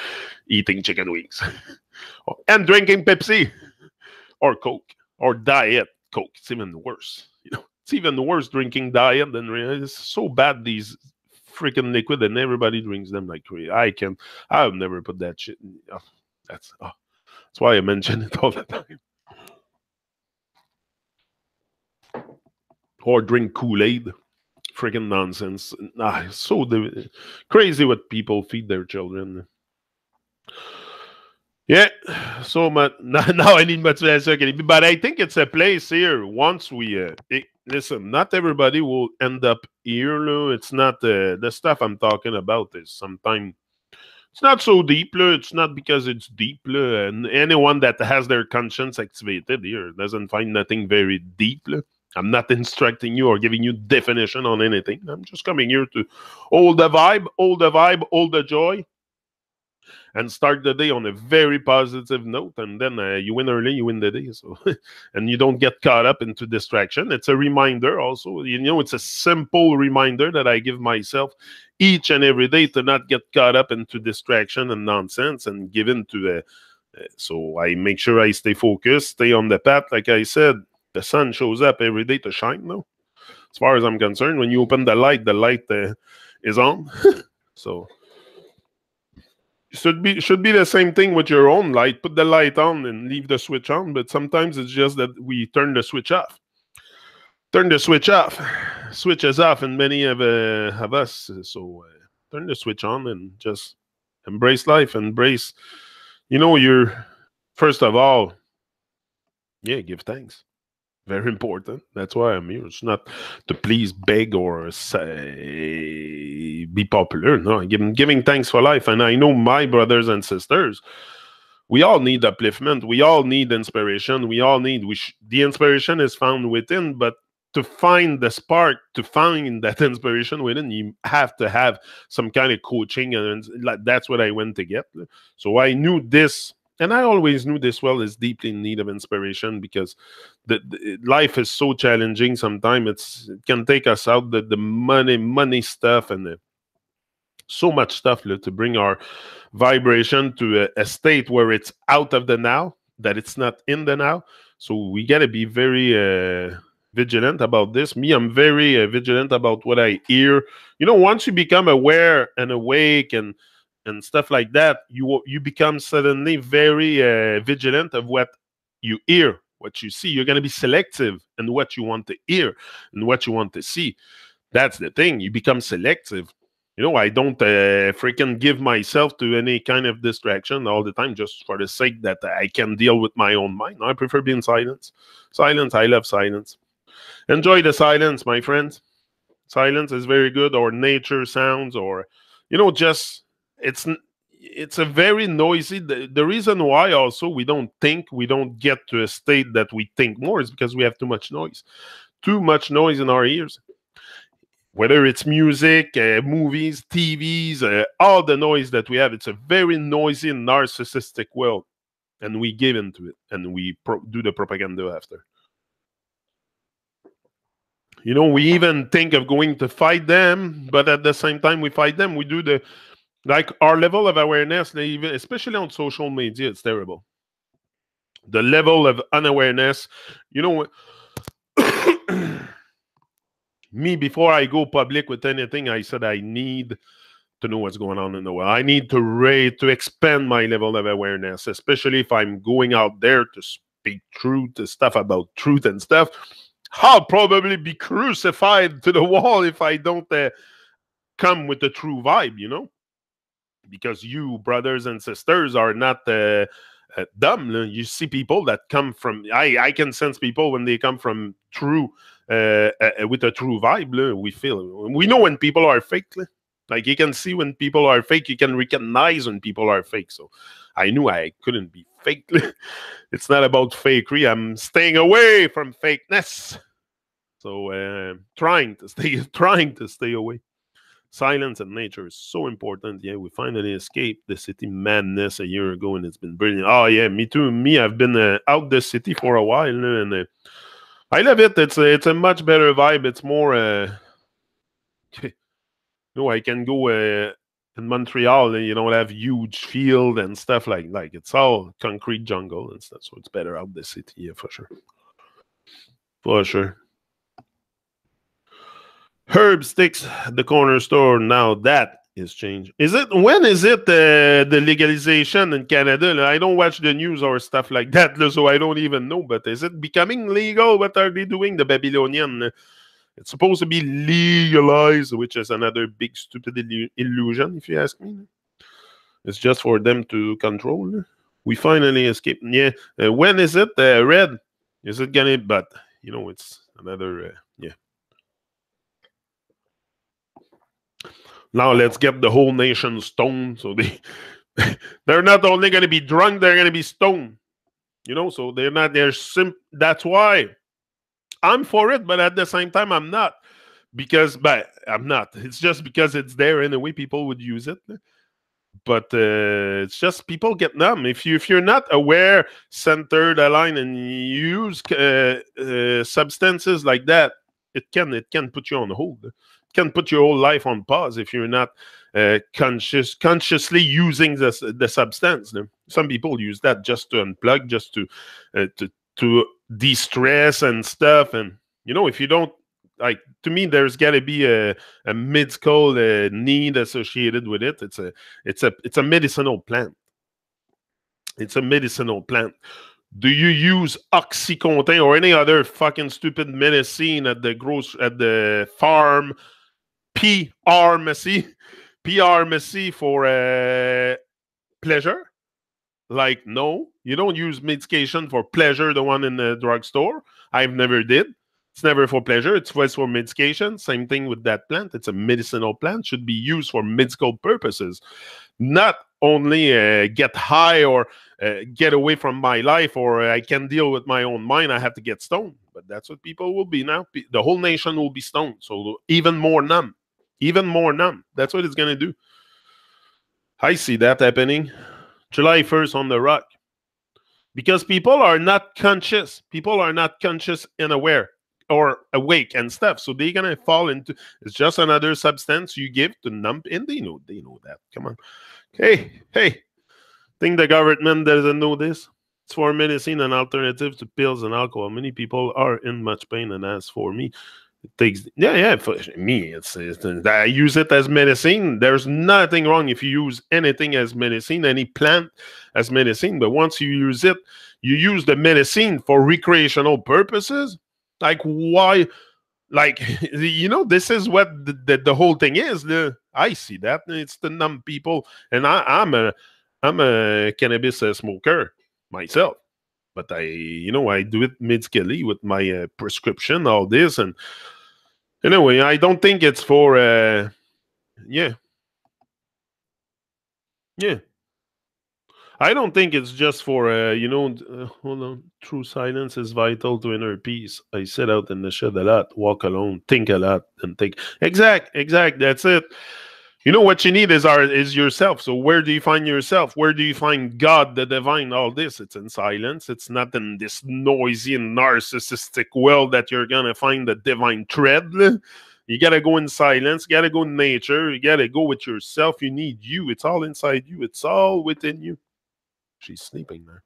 eating chicken wings and drinking Pepsi or Coke or Diet Coke. It's even worse. It's even worse drinking Diet than it's so bad, these freaking liquid, and everybody drinks them like crazy. I've never put that shit in. That's why I mention it all the time. Or drink Kool-Aid. Freaking nonsense. It's so crazy what people feed their children. Yeah, so much. Now I need motivation, but I think it's a place here. Once we listen, not everybody will end up here. No, it's not the stuff I'm talking about. Is sometimes It's not so deep. It's not because it's deep. And anyone that has their conscience activated here doesn't find nothing very deep. I'm not instructing you or giving you definition on anything. I'm just coming here to hold the vibe, hold the joy, and start the day on a very positive note. And then you win early, you win the day. So, and you don't get caught up into distraction. It's a reminder also. It's a simple reminder that I give myself each and every day to not get caught up into distraction and nonsense and give in to the. So I make sure I stay focused, stay on the path. Like I said, the sun shows up every day to shine. No, as far as I'm concerned, when you open the light is on. So should be the same thing with your own light. Put the light on and leave the switch on. But sometimes it's just that we turn the switch off. Turn the switch off. Switch is off in many of us. So turn the switch on and just embrace life. Embrace. You're first of all. Yeah, give thanks. Very important. That's why I'm here. It's not to please, beg, or say be popular. No, giving thanks for life. And I know my brothers and sisters, we all need upliftment. We all need inspiration. We all need. The inspiration is found within, but to find the spark, to find that inspiration within, you have to have some kind of coaching, and that's what I went to get. So I knew this. And I always knew this well is deeply in need of inspiration because the life is so challenging. Sometimes it can take us out the money stuff and so much stuff to bring our vibration to a state where it's out of the now, that it's not in the now. So we got to be very vigilant about this. Me, I'm very vigilant about what I hear. Once you become aware and awake and stuff like that, you become suddenly very vigilant of what you hear, what you see. You're going to be selective in what you want to hear and what you want to see. That's the thing. You become selective. I don't freaking give myself to any kind of distraction all the time just for the sake that I can deal with my own mind. I prefer being silent. Silence, I love silence. Enjoy the silence, my friends. Silence is very good, or nature sounds, or, just... It's a very noisy. The reason why also we don't get to a state that we think more is because we have too much noise. Too much noise in our ears. Whether it's music, movies, TVs, all the noise that we have, it's a very noisy, narcissistic world. And we give into it, and we do the propaganda after. We even think of going to fight them, but at the same time we fight them, we do our level of awareness, especially on social media, it's terrible. The level of unawareness, me, before I go public with anything, I said I need to know what's going on in the world. I need to expand my level of awareness, especially if I'm going out there to speak truth, stuff about truth and stuff. I'll probably be crucified to the wall if I don't come with the true vibe, because you, brothers and sisters, are not dumb. You see people that come from... I can sense people when they come from true... with a true vibe. We know when people are fake. Like, you can see when people are fake. You can recognize when people are fake. So I knew I couldn't be fake. It's not about fakery. I'm staying away from fakeness. So trying to stay away. Silence and nature is so important. Yeah, we finally escaped the city madness a year ago, and it's been brilliant. Oh yeah, me too. I've been out the city for a while, and I love it. It's a much better vibe. It's more, I can go in Montreal, and you don't have huge field and stuff like it's all concrete jungle and stuff. So it's better out the city, yeah, for sure. For sure. Herb Sticks, the corner store. Now that is changed. When is it the legalization in Canada? I don't watch the news or stuff like that, so I don't even know. But is it becoming legal? What are they doing? The Babylonian. It's supposed to be legalized, which is another big stupid illusion, if you ask me. It's just for them to control. We finally escaped. Yeah. When is it? Red? Is it gonna? But it's another. Yeah. Now let's get the whole nation stoned. So they're not only going to be drunk, they're going to be stoned. You know, so they're not, that's why I'm for it, but at the same time, I'm not. But I'm not. It's just because it's there anyway, people would use it. But it's just people get numb. If you're not aware, centered, aligned, and you use substances like that, it can put you on hold. It can put your whole life on pause if you're not consciously using the substance. Some people use that just to unplug, just to de-stress and stuff. And you know, if you don't, like, to me, there's got to be a medical need associated with it. It's a medicinal plant. It's a medicinal plant. Do you use OxyContin or any other fucking stupid medicine at the farm pharmacy for pleasure? Like, no, you don't use medication for pleasure. The one in the drugstore, I've never did. It's never for pleasure. It's for medication. Same thing with that plant. It's a medicinal plant. Should be used for medical purposes, not only get high or get away from my life, or I can deal with my own mind. I have to get stoned. But that's what people will be now. The whole nation will be stoned. So even more numb. Even more numb. That's what it's going to do. I see that happening. July 1st on the rock. Because people are not conscious. People are not conscious and aware or awake and stuff. So they're going to fall into, it's just another substance you give to numb. And they know that. Come on. Hey. Think the government doesn't know this? It's for medicine and alternative to pills and alcohol. Many people are in much pain, and as for me, it takes, for me, it's I use it as medicine. There's nothing wrong if you use anything as medicine, any plant as medicine. But once you use it, you use the medicine for recreational purposes. Like, why? Like, you know, this is what the whole thing is. I see that. It's the numb people. And I'm a cannabis smoker myself. But I do it medically with my prescription, all this. And anyway, I don't think it's for, yeah. I don't think it's just for, hold on. True silence is vital to inner peace. I sit out in the shed a lot, walk alone, think a lot, and think. Exact. That's it. You know what you need is yourself. So where do you find yourself? Where do you find God, the divine, all this? It's in silence. It's not in this noisy and narcissistic world that you're going to find the divine thread. You got to go in silence. You got to go in nature. You got to go with yourself. You need you. It's all inside you. It's all within you. She's sleeping there.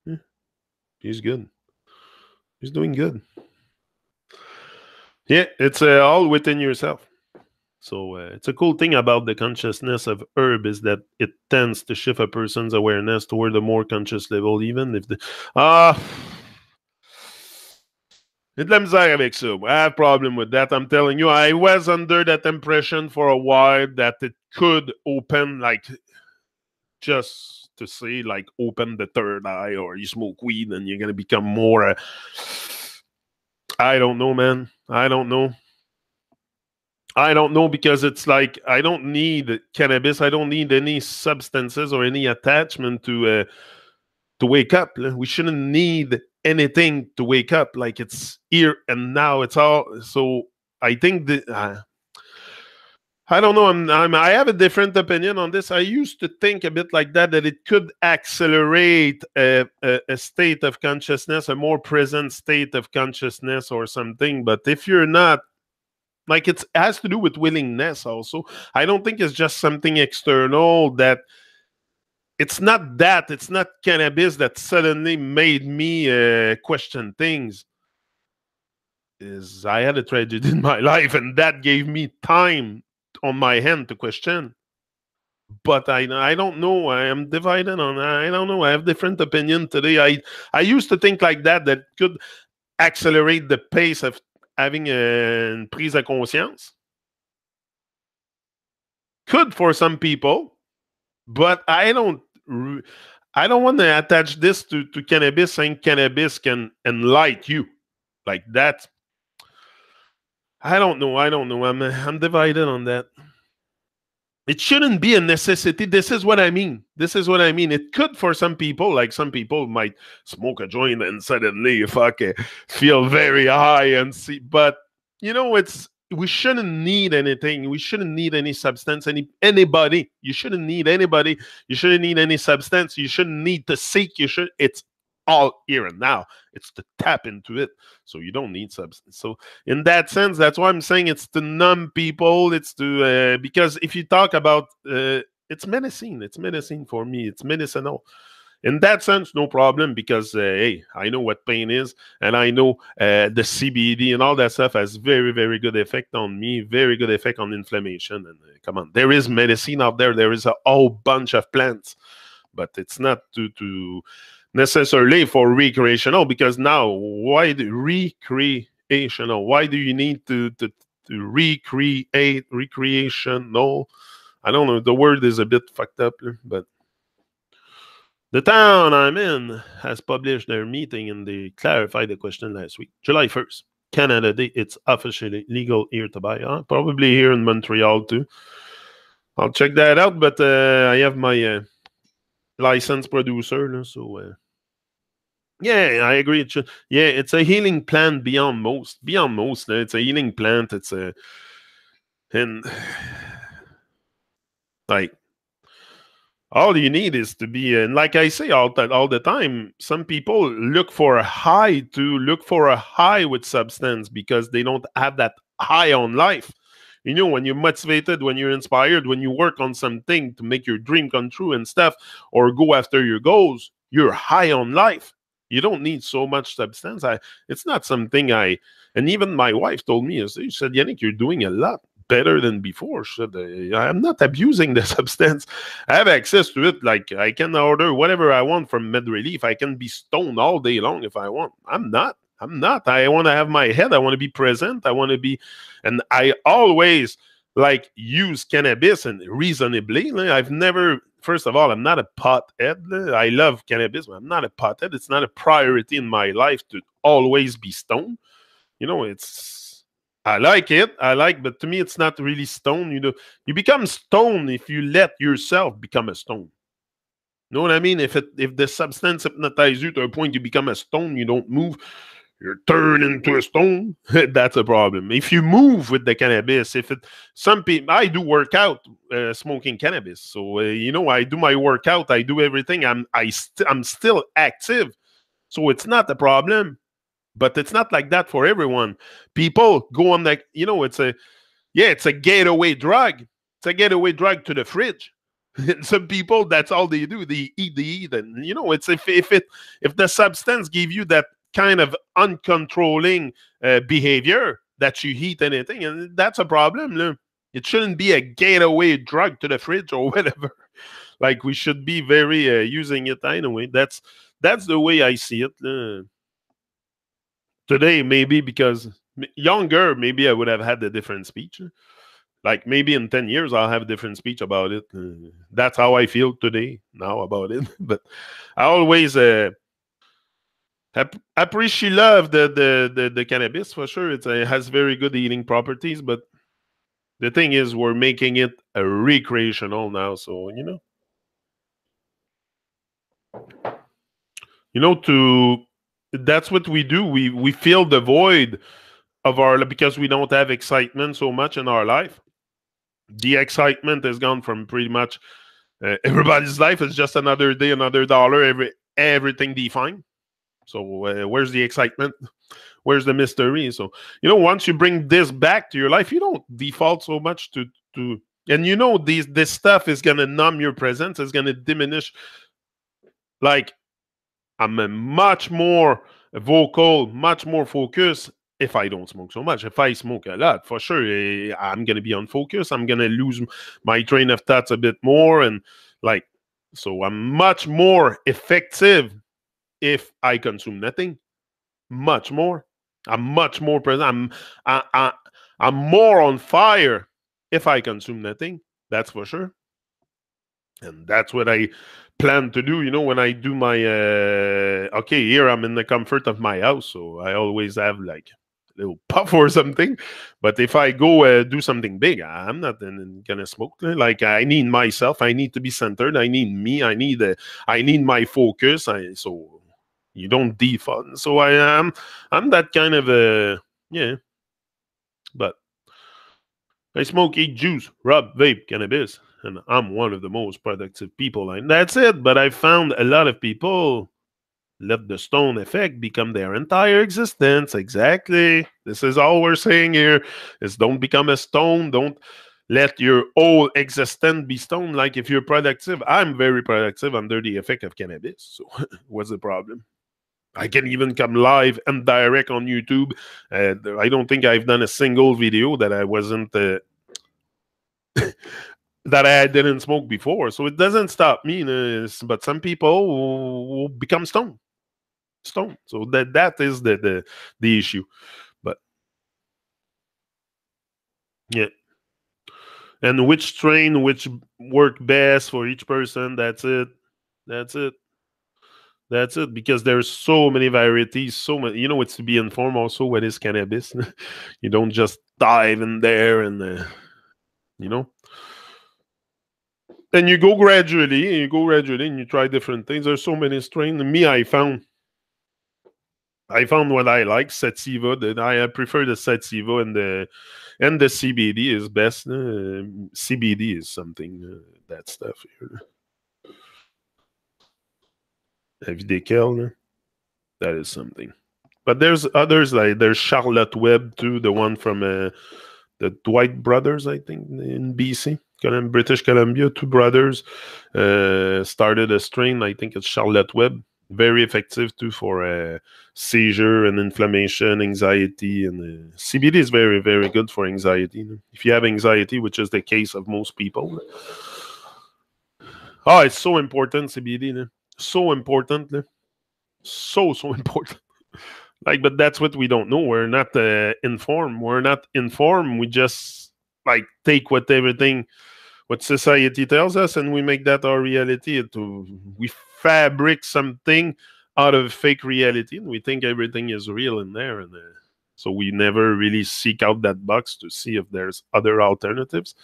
Yeah. She's good. She's doing good. Yeah, it's all within yourself. So it's a cool thing about the consciousness of herb is that it tends to shift a person's awareness toward a more conscious level, even if J'ai de la misère avec ça. I have a problem with that. I'm telling you, I was under that impression for a while that it could open, like, just to say, like, open the third eye, or you smoke weed and you're going to become more... I don't know, man. I don't know, because it's like, I don't need cannabis. I don't need any substances or any attachment to wake up. We shouldn't need anything to wake up. Like, it's here and now. It's all. So I think that I don't know. I have a different opinion on this. I used to think a bit like that it could accelerate a state of consciousness, a more present state of consciousness or something. But if you're not, like, it has to do with willingness also. I don't think it's just something external that it's not cannabis that suddenly made me question things. I had a tragedy in my life, and that gave me time on my hand to question. But I don't know. I am divided on. I don't know. I have different opinion today. I used to think like that could accelerate the pace of having a prise de conscience. Could for some people, but I don't want to attach this to cannabis, saying cannabis can enlighten you like that. I don't know. I'm divided on that. It shouldn't be a necessity. This is what I mean. It could for some people, like some people might smoke a joint and suddenly feel very high and see. But it's we shouldn't need anything. We shouldn't need any substance. Anybody. You shouldn't need anybody. You shouldn't need any substance. You shouldn't need to seek. It's all here and now. It's to tap into it. So you don't need substance. So in that sense, that's why I'm saying it's to numb people. It's to because if you talk about it's medicine. It's medicine for me. It's medicinal. In that sense, no problem because hey, I know what pain is, and I know the CBD and all that stuff has very, very good effect on me. Very good effect on inflammation. And come on, there is medicine out there. There is a whole bunch of plants, but it's not to necessarily for recreational, because now why recreational? Why do you need to recreate recreational? I don't know. The word is a bit fucked up, but the town I'm in has published their meeting and they clarified the question last week. July 1st, Canada Day. It's officially legal here to buy. Probably here in Montreal too. I'll check that out, but I have my licensed producer, so yeah, I agree. It's a healing plant beyond most. Beyond most, it's a healing plant. It's a and like all you need is to be. And like I say all the time, some people look for a high with substance because they don't have that high on life. When you're motivated, when you're inspired, when you work on something to make your dream come true and stuff, or go after your goals, you're high on life. You don't need so much substance. It's not something and even my wife told me, she said, Yannick, you're doing a lot better than before. She said, I'm not abusing the substance. I have access to it. Like I can order whatever I want from Med Relief. I can be stoned all day long if I want. I'm not. I want to have my head. I want to be present. I want to be, and I always use cannabis and reasonably. I've never, first of all, I'm not a pothead. I love cannabis, but I'm not a pothead. It's not a priority in my life to always be stoned. I like it. But to me, it's not really stone. You become stone if you let yourself become a stone. You know what I mean? If the substance hypnotizes you to a point you become a stone, you don't move. You're turned into a stone. That's a problem. If you move with the cannabis, some people, I do work out smoking cannabis. So I do my workout. I do everything. I'm still active. So it's not a problem. But it's not like that for everyone. People go on it's a gateway drug. It's a gateway drug to the fridge. Some people, that's all they do. They eat, and it's if the substance give you that kind of uncontrolling behavior that you eat anything, and that's a problem. It shouldn't be a gateway drug to the fridge or whatever. We should be very using it anyway. That's the way I see it. Today, maybe because younger, maybe I would have had a different speech. Maybe in 10 years, I'll have a different speech about it. That's how I feel today, now about it. But I always appreciate, love the cannabis, for sure. It has very good healing properties. But the thing is, we're making it a recreational now. So, that's what we do. We fill the void of because we don't have excitement so much in our life. The excitement has gone from pretty much everybody's life is just another day, another dollar, everything defined. So where's the excitement? Where's the mystery? So once you bring this back to your life, you don't default so much to and this stuff is gonna numb your presence. It's gonna diminish. I'm a much more vocal, much more focused if I don't smoke so much. If I smoke a lot, for sure, I'm going to be unfocused. I'm going to lose my train of thoughts a bit more. And so I'm much more effective if I consume nothing. Much more. I'm much more present. I'm more on fire if I consume nothing. That's for sure. And that's what I plan to do, when I do my, here I'm in the comfort of my house. So I always have little puff or something. But if I go do something big, I'm not gonna smoke. Like I need myself. I need to be centered. I need me. I need my focus. So you don't defund. So I'm that kind of a yeah. But I smoke, eat juice, rub, vape, cannabis, and I'm one of the most productive people. And that's it. But I found a lot of people let the stone effect become their entire existence. Exactly. This is all we're saying here is don't become a stone. Don't let your whole existence be stone. Like if you're productive, I'm very productive under the effect of cannabis. So what's the problem? I can even come live and direct on YouTube. I don't think I've done a single video that I wasn't that I didn't smoke before. So it doesn't stop me. But some people will become stone. So that is the issue. But yeah. And which strain which work best for each person, that's it. That's it. That's it. Because there's so many varieties, so many, it's to be informed also what is cannabis. You don't just dive in there and you know. And you go gradually, and you try different things. There's so many strains. Me, I found what I like, sativa. That I prefer the sativa and the CBD is best. CBD is something that stuff here. Evidecal, that is something. But there's others like there's Charlotte Webb too, the one from the Dwight brothers, I think, in BC, British Columbia. Two brothers started a strain. I think it's Charlotte Webb. Very effective too for seizure and inflammation, anxiety, and CBD is very, very good for anxiety. If you have anxiety, which is the case of most people, it's so important. CBD, so important, so important. Like, but that's what we don't know. We're not informed. We're not informed. We just like take what society tells us, and we make that our reality. We fabric something out of fake reality, and we think everything is real in there. And so we never really seek out that box to see if there's other alternatives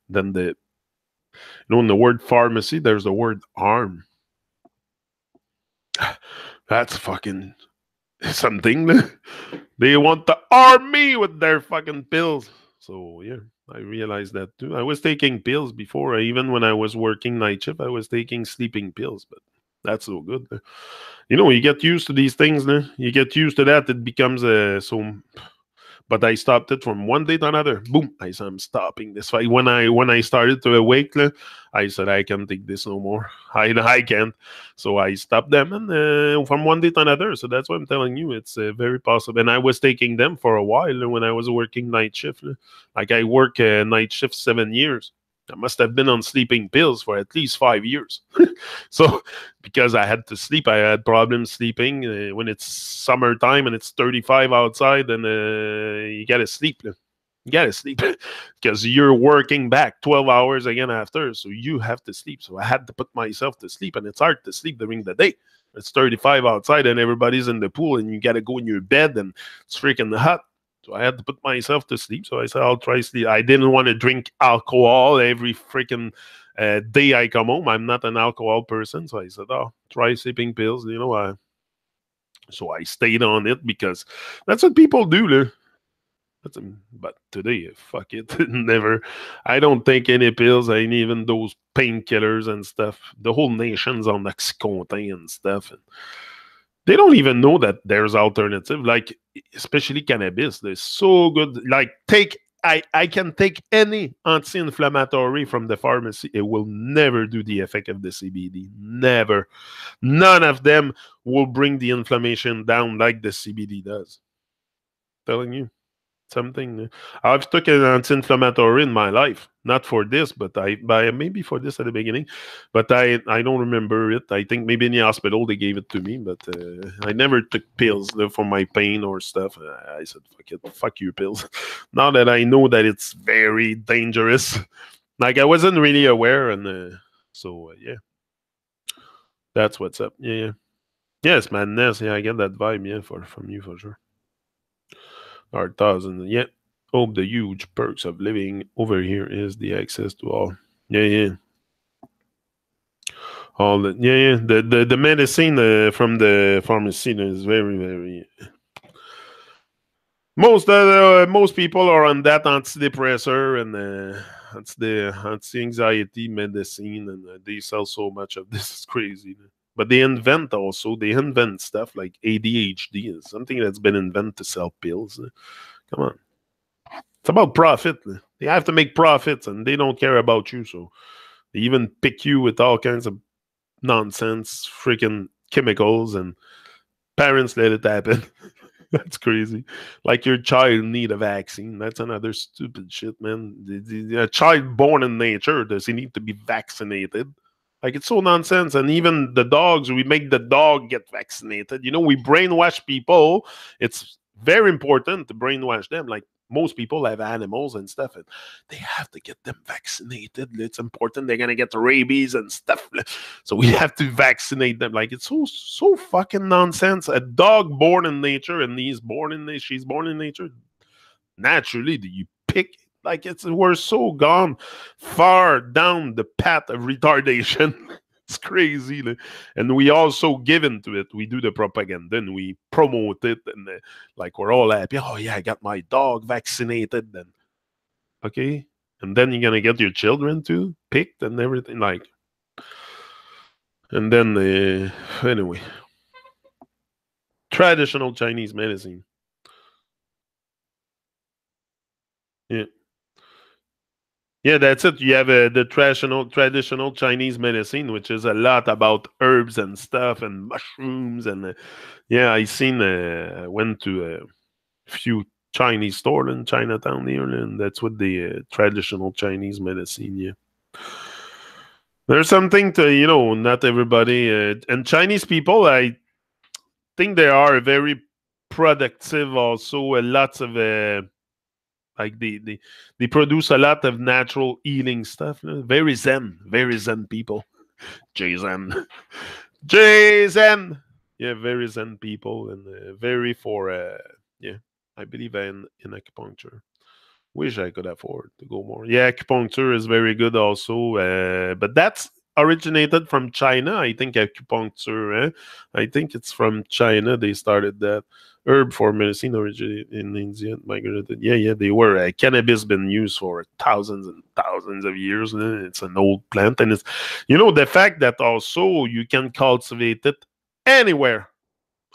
than in the word pharmacy, there's the word arm. That's fucking something. They want to arm me with their fucking pills. So yeah, I realized that too. I was taking pills before. Even when I was working night shift, I was taking sleeping pills, but that's so good. You get used to these things. You get used to that. It becomes so. But I stopped it from one day to another. Boom! I said, I'm stopping this fight. When I started to awake, I said, I can't take this no more. I can't. So I stopped them, and from one day to another. So that's what I'm telling you. It's very possible. And I was taking them for a while when I was working night shift. Like I work night shift 7 years. I must have been on sleeping pills for at least 5 years. So, because I had to sleep, I had problems sleeping when it's summertime and it's 35 outside, and you gotta sleep. You gotta sleep because you're working back 12 hours again after, so you have to sleep. So I had to put myself to sleep, and it's hard to sleep during the day. It's 35 outside, and everybody's in the pool, and you gotta go in your bed, and it's freaking hot. So I had to put myself to sleep. So I said, I'll try sleep. I didn't want to drink alcohol every freaking day I come home. I'm not an alcohol person. So I said, try sleeping pills. So I stayed on it because that's what people do. But today, fuck it. Never. I don't take any pills. I ain't even those painkillers and stuff. The whole nation's on Oxycontin and stuff. And they don't even know that there's alternative, like especially cannabis. They're so good. Like I can take any anti-inflammatory from the pharmacy. It will never do the effect of the CBD. Never. None of them will bring the inflammation down like the CBD does. I'm telling you. Something I've took an anti-inflammatory in my life, not for this, but maybe for this at the beginning, but I don't remember it. I think maybe in the hospital they gave it to me, but I never took pills for my pain or stuff. I said, fuck it, fuck your pills. Now that I know that it's very dangerous, like I wasn't really aware, and so yeah, that's what's up. Yeah, it's madness. Yeah, I get that vibe. Yeah, from you for sure. Our thousands. Yet, hope the huge perks of living over here is the access to all. Yeah. All the the medicine from the pharmacy is very, very. Most people are on that antidepressor and anti-anxiety medicine, and they sell so much of this. It's crazy. But they invent stuff like ADHD is something that's been invented to sell pills. Come on, it's about profit. They have to make profits, and they don't care about you. So they even pick you with all kinds of nonsense, freaking chemicals, and parents let it happen. That's crazy. Like your child need a vaccine. That's another stupid shit, man. A child born in nature, does he need to be vaccinated? Like, it's so nonsense. And even the dogs, we make the dog get vaccinated. We brainwash people. It's very important to brainwash them. Like, most people have animals and stuff, and they have to get them vaccinated. It's important. They're gonna get rabies and stuff, so we have to vaccinate them. Like, it's so fucking nonsense. A dog born in nature, and she's born in nature. Naturally, do you pick? Like, we're so gone far down the path of retardation. It's crazy. And we also give into it. We do the propaganda and we promote it. And like, we're all happy. Oh, yeah, I got my dog vaccinated. Then, okay. And then you're going to get your children too picked and everything. Like, and then, anyway. Traditional Chinese medicine. Yeah. Yeah, that's it. You have the traditional Chinese medicine, which is a lot about herbs and stuff and mushrooms. And yeah, I went to a few Chinese stores in Chinatown here, and that's what the traditional Chinese medicine. Yeah, there's something to not everybody and Chinese people. I think they are very productive. Also, lots of. Like they produce a lot of natural healing stuff. Very zen people. J-Zen. Yeah, very zen people, and very for I believe in acupuncture. Wish I could afford to go more. Yeah, acupuncture is very good also, but that's originated from China. I think acupuncture. I think it's from China. They started that. Herb for medicine originated in India, migrated. Yeah, they were. Cannabis been used for thousands and thousands of years. It's an old plant, and it's the fact that also you can cultivate it anywhere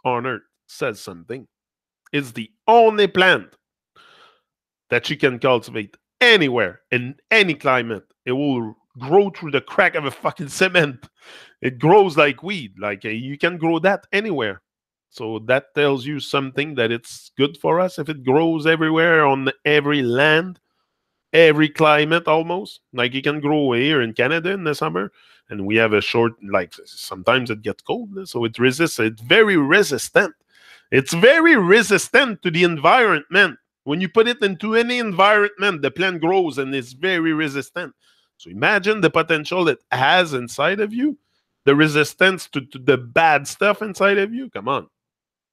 on Earth says something. It's the only plant that you can cultivate anywhere in any climate. It will grow through the crack of a fucking cement. It grows like weed. Like you can grow that anywhere. So that tells you something that it's good for us if it grows everywhere on every land, every climate almost. Like you can grow here in Canada in the summer, and we have a short, like sometimes it gets cold, so it resists. It's very resistant. It's very resistant to the environment. When you put it into any environment, the plant grows and it's very resistant. So imagine the potential it has inside of you, the resistance to the bad stuff inside of you. Come on.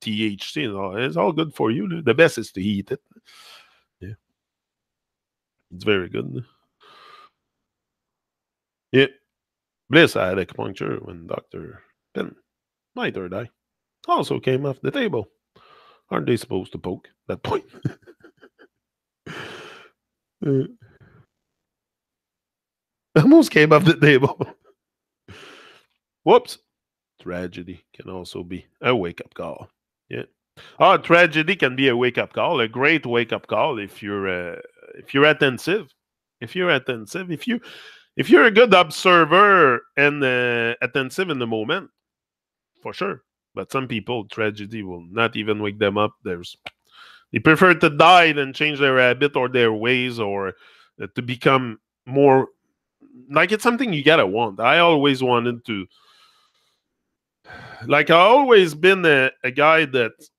THC, it's all good for you. The best is to eat it. Yeah. It's very good. Yeah. Bliss had acupuncture when Dr. Penn, my third eye, also came off the table. Aren't they supposed to poke that point? Almost came off the table. Whoops. Tragedy can also be a wake-up call. Yeah. Oh, tragedy can be a wake-up call, a great wake-up call if you're attentive. If you're attentive, if you're a good observer and attentive in the moment, for sure. But some people, tragedy will not even wake them up. They prefer to die than change their habit or their ways, or to become more like, it's something you gotta want. I always wanted to. Like, I always been a guy that's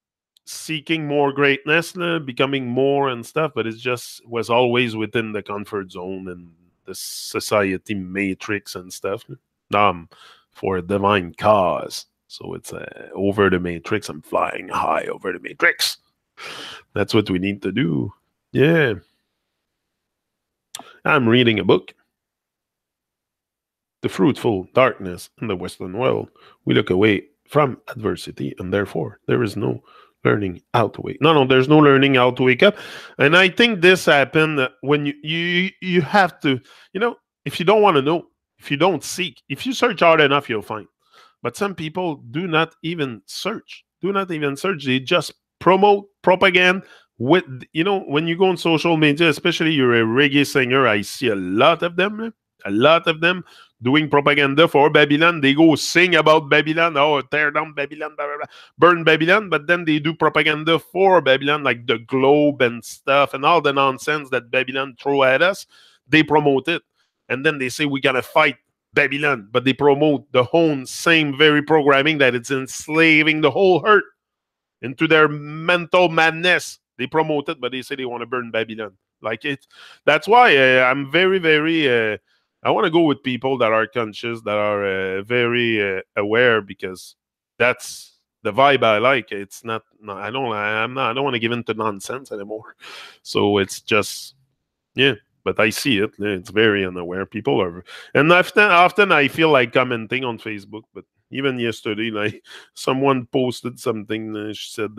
seeking more greatness, becoming more and stuff, but it just was always within the comfort zone and the society matrix and stuff. For a divine cause. So it's over the matrix. I'm flying high over the matrix. That's what we need to do. Yeah. I'm reading a book. The fruitful darkness in the Western world. We look away from adversity, and therefore there is no learning how to wake. No, there's no learning how to wake up. And I think this happened when you have to, if you don't want to know, if you don't seek, if you search hard enough, you'll find. But some people do not even search. Do not even search. They just promote propaganda with, when you go on social media, especially you're a reggae singer, I see a lot of them. A lot of them doing propaganda for Babylon. They go sing about Babylon. Oh, tear down Babylon, blah, blah, blah, burn Babylon. But then they do propaganda for Babylon, like the globe and stuff and all the nonsense that Babylon throw at us. They promote it. And then they say, we got to fight Babylon. But they promote the whole same very programming that it's enslaving the whole earth into their mental madness. They promote it, but they say they want to burn Babylon. Like it. That's why I'm very, very... I want to go with people that are conscious, that are very aware, because that's the vibe I like. It's not. No, I don't. I'm not. I don't want to give in to nonsense anymore. So it's just, yeah. But I see it. It's very unaware. People are, and often I feel like commenting on Facebook. But even yesterday, like someone posted something. She said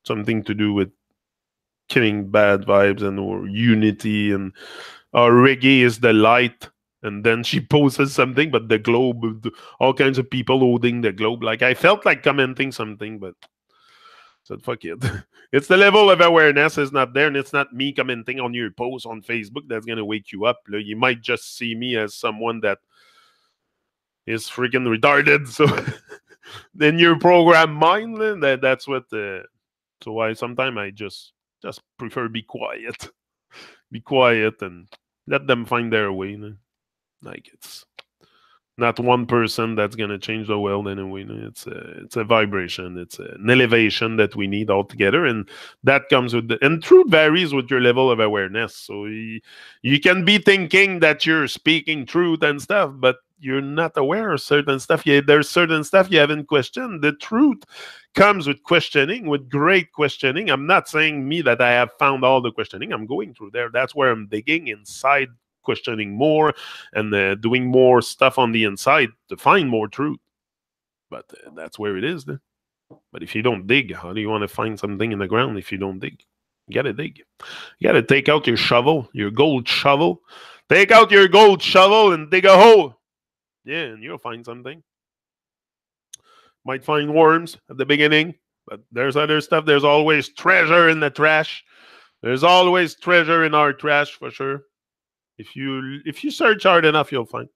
something to do with killing bad vibes and or unity and. Reggae is the light, and then she posted something, but the globe, all kinds of people holding the globe. Like I felt like commenting something, but I said fuck it. It's the level of awareness is not there, and it's not me commenting on your post on Facebook that's gonna wake you up. You might just see me as someone that is freaking retarded. So then your program mind, that's what. So I sometimes I just prefer be quiet. Be quiet and let them find their way. Like it's not one person that's gonna change the world anyway. It's a vibration. It's an elevation that we need all together, and that comes with and truth varies with your level of awareness. So you can be thinking that you're speaking truth and stuff, but you're not aware of certain stuff. There's certain stuff you haven't questioned. The truth comes with questioning, with great questioning. I'm not saying me that I have found all the questioning. I'm going through there. That's where I'm digging inside, questioning more and doing more stuff on the inside to find more truth. But that's where it is. Then. But if you don't dig, how do you want to find something in the ground if you don't dig? You got to dig. You got to take out your shovel, your gold shovel. Take out your gold shovel and dig a hole. Yeah, and you'll find something. Might find worms at the beginning, but there's other stuff. There's always treasure in the trash. There's always treasure in our trash for sure. If you search hard enough, you'll find.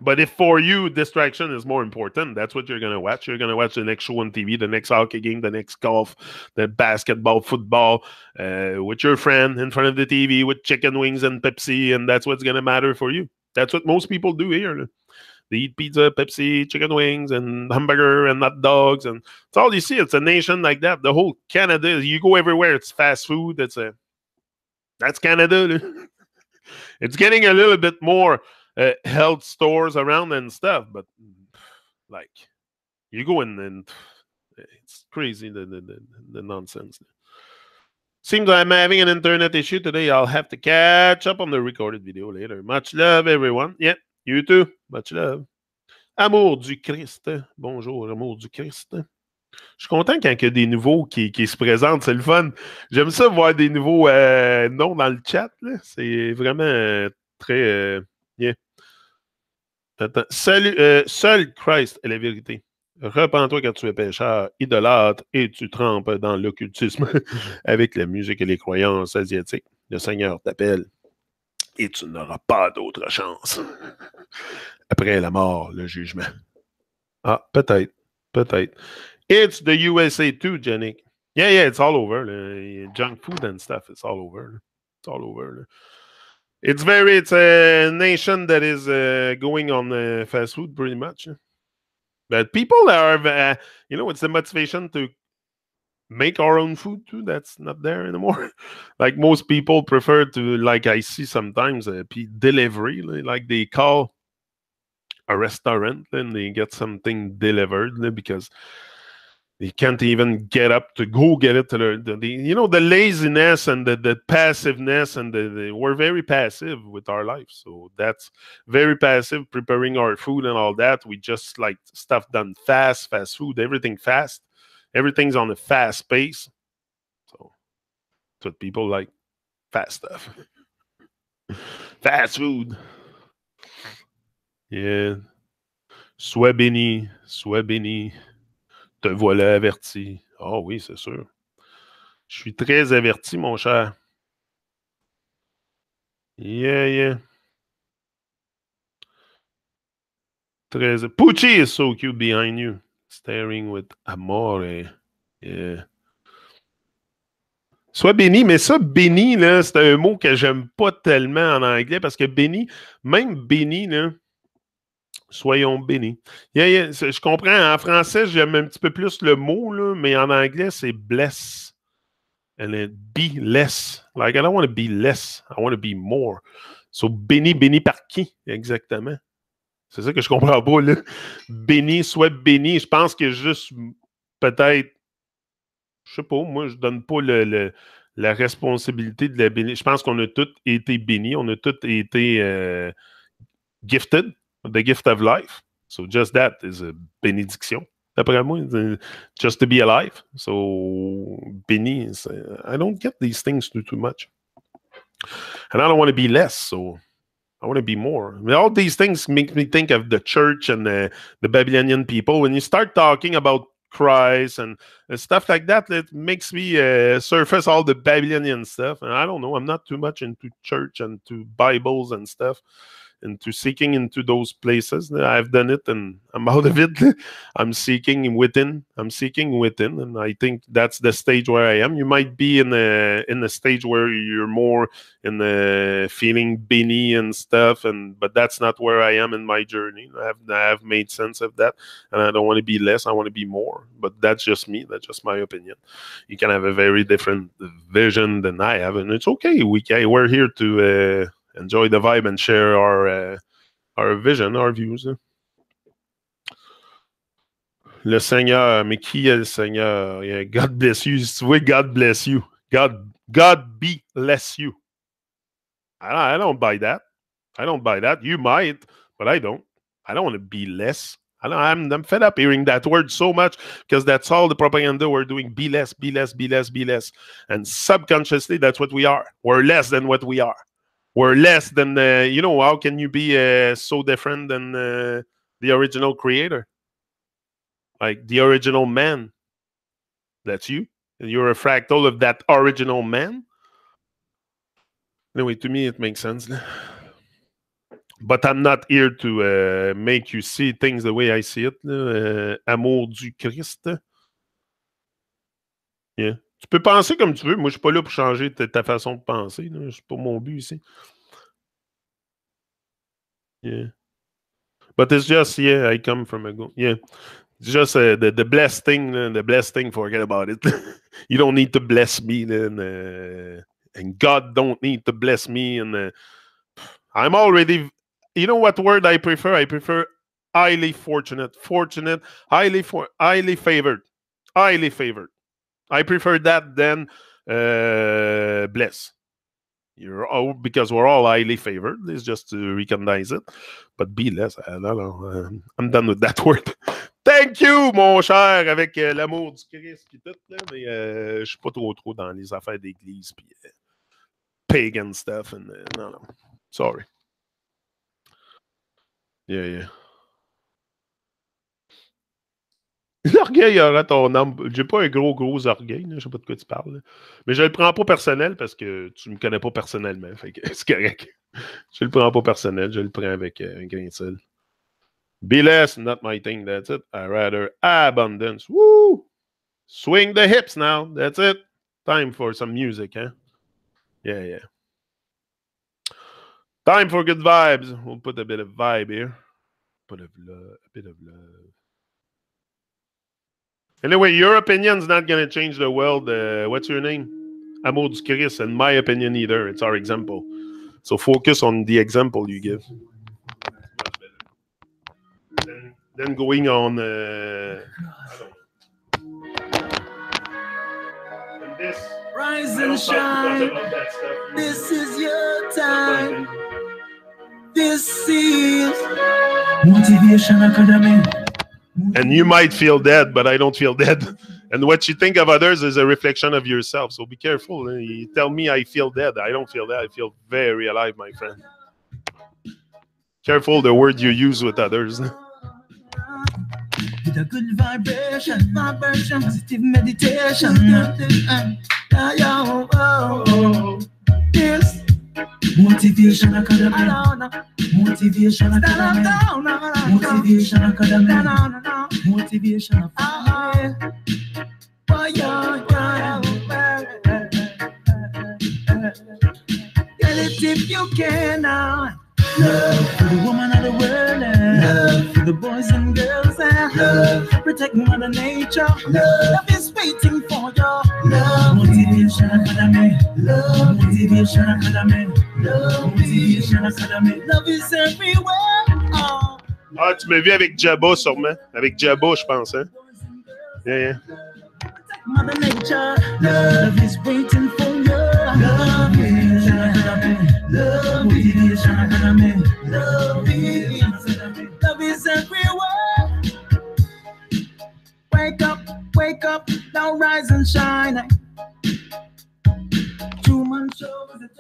But if for you distraction is more important, that's what you're gonna watch. You're gonna watch the next show on TV, the next hockey game, the next golf, the basketball, football, with your friend in front of the TV with chicken wings and Pepsi, and that's what's gonna matter for you. That's what most people do here. They eat pizza, Pepsi, chicken wings, and hamburger and hot dogs, and it's all you see. It's a nation like that. The whole Canada, you go everywhere, it's fast food. That's Canada. It's getting a little bit more health stores around and stuff, but like you go in and it's crazy the nonsense. Seems I'm having an internet issue today. I'll have to catch up on the recorded video later. Much love, everyone. Yeah, you too. Much love. Amour du Christ. Bonjour, amour du Christ. Je suis content quand il y a des nouveaux qui se présentent. C'est le fun. J'aime ça voir des nouveaux noms dans le chat. Là. C'est vraiment très... yeah. Attends. Salut, seul Christ est la vérité. Repends-toi quand tu es pécheur, idolâtre, et tu trempes dans l'occultisme avec la musique et les croyances asiatiques. Le Seigneur t'appelle et tu n'auras pas d'autre chance. Après la mort, le jugement. Ah, peut-être. It's the USA too, Jenny. Yeah, it's all over. Junk food and stuff, it's all over. It's all over. It's a nation that is going on fast food pretty much. But people are, it's the motivation to make our own food too. That's not there anymore. Like most people prefer to, like I see sometimes, delivery. Like they call a restaurant and they get something delivered because They can't even get up to go get it to the laziness and the passiveness, and we're very passive with our life. So that's very passive, preparing our food and all that. We just like stuff done fast food, everything fast. Everything's on a fast pace. So that's what people like, fast stuff. Fast food. Yeah. Sois béni, te voilà averti. Oh oui, c'est sûr. Je suis très averti, mon cher. Yeah. Très... Poochie is so cute behind you. Staring with amore. Yeah. Sois béni, mais ça, béni, là, c'est un mot que j'aime pas tellement en anglais parce que béni, même béni, là, soyons bénis. Yeah, je comprends. En français, j'aime un petit peu plus le mot, là, mais en anglais, c'est bless. And then be less. Like, I don't want to be less. I want to be more. So, béni par qui, exactement? C'est ça que je comprends pas, là. Béni, soit béni. Je pense que juste, peut-être, je sais pas, moi, je donne pas la responsabilité de la béni. Je pense qu'on a tous été bénis. On a tous été gifted, the gift of life. So, just that is a bénédiction. D'après moi, just to be alive. So, béni, I don't get these things too much. And I don't want to be less, so I want to be more. I mean, all these things make me think of the church and the Babylonian people. When you start talking about Christ and stuff like that, it makes me surface all the Babylonian stuff. And I don't know, I'm not too much into church and to Bibles and stuff. Into seeking into those places. I've done it and I'm out of it. I'm seeking within, and I think that's the stage where I am. You might be in the stage where you're more in the feeling béni and stuff, but that's not where I am in my journey. I have made sense of that, and I don't want to be less. I want to be more. But that's just me. That's just my opinion. You can have a very different vision than I have, and it's okay. We're here to enjoy the vibe and share our vision, our views. Le Seigneur, mais qui est le Seigneur? Yeah, God bless you. Si tu vois, God bless you. God be bless you. I don't buy that. I don't buy that. You might, but I don't. I don't want to be less. I'm fed up hearing that word so much because that's all the propaganda we're doing. Be less, be less, be less, be less. And subconsciously, that's what we are. We're less than what we are. We're less than, how can you be so different than the original creator? Like the original man. That's you. And you're a fractal of that original man. Anyway, to me, it makes sense. But I'm not here to make you see things the way I see it. Amour du Christ. Yeah. Tu peux penser comme tu veux. Moi, je suis pas là pour changer ta façon de penser. C'est pas mon but ici. Yeah. But it's just, I come from a goal. Yeah. It's just the blessed thing, forget about it. You don't need to bless me. And God don't need to bless me. And I'm already, you know what word I prefer? I prefer highly fortunate. Fortunate, highly favored. Highly favored. I prefer that than bless. Because we're all highly favored. It's just to recognize it. But be less, I don't know. I'm done with that word. Thank you, mon cher, avec l'amour du Christ et tout. Là, mais je suis pas trop dans les affaires d'église puis pagan stuff. And, no. Sorry. Yeah. L'orgueil aura ton âme. J'ai pas un gros orgueil, là. Je sais pas de quoi tu parles. Là. Mais je le prends pas personnel parce que tu me connais pas personnellement. Fait que c'est correct. Je le prends pas personnel, je le prends avec un grain de sel. Be less, not my thing, that's it. I rather abundance. Woo! Swing the hips now, that's it. Time for some music, huh? Yeah. Time for good vibes. We'll put a bit of vibe here. A bit of love. Anyway, your opinion's not going to change the world. What's your name? Amour du Christ, and my opinion either. It's our example. So focus on the example you give. Then going on... Rise and shine. This is your time. This is Motivation Academy. And you might feel dead, but I don't feel dead. And what you think of others is a reflection of yourself. So be careful. You tell me I feel dead. I don't feel dead. I feel very alive, my friend. Careful the word you use with others. With a good vibration, positive meditation. Yes. Motivation Academy. Motivation Academy. Motivation Academy. Motivation Academy. Get it if you can now. Love for the woman of the world, love for the boys and girls, love protect Mother Nature. Love is waiting for you. Love Motivation Academy. Love Motivation Academy. Love Motivation Academy. Love is everywhere. Oh. Ah, tu m'as vu avec Jabba sûrement. Avec Jabba, je pense, hein? Yeah. Mother Nature, love is waiting for you. Love Motivation Academy. Love Motivation Academy. Love is everywhere. Wake up, now rise and shine.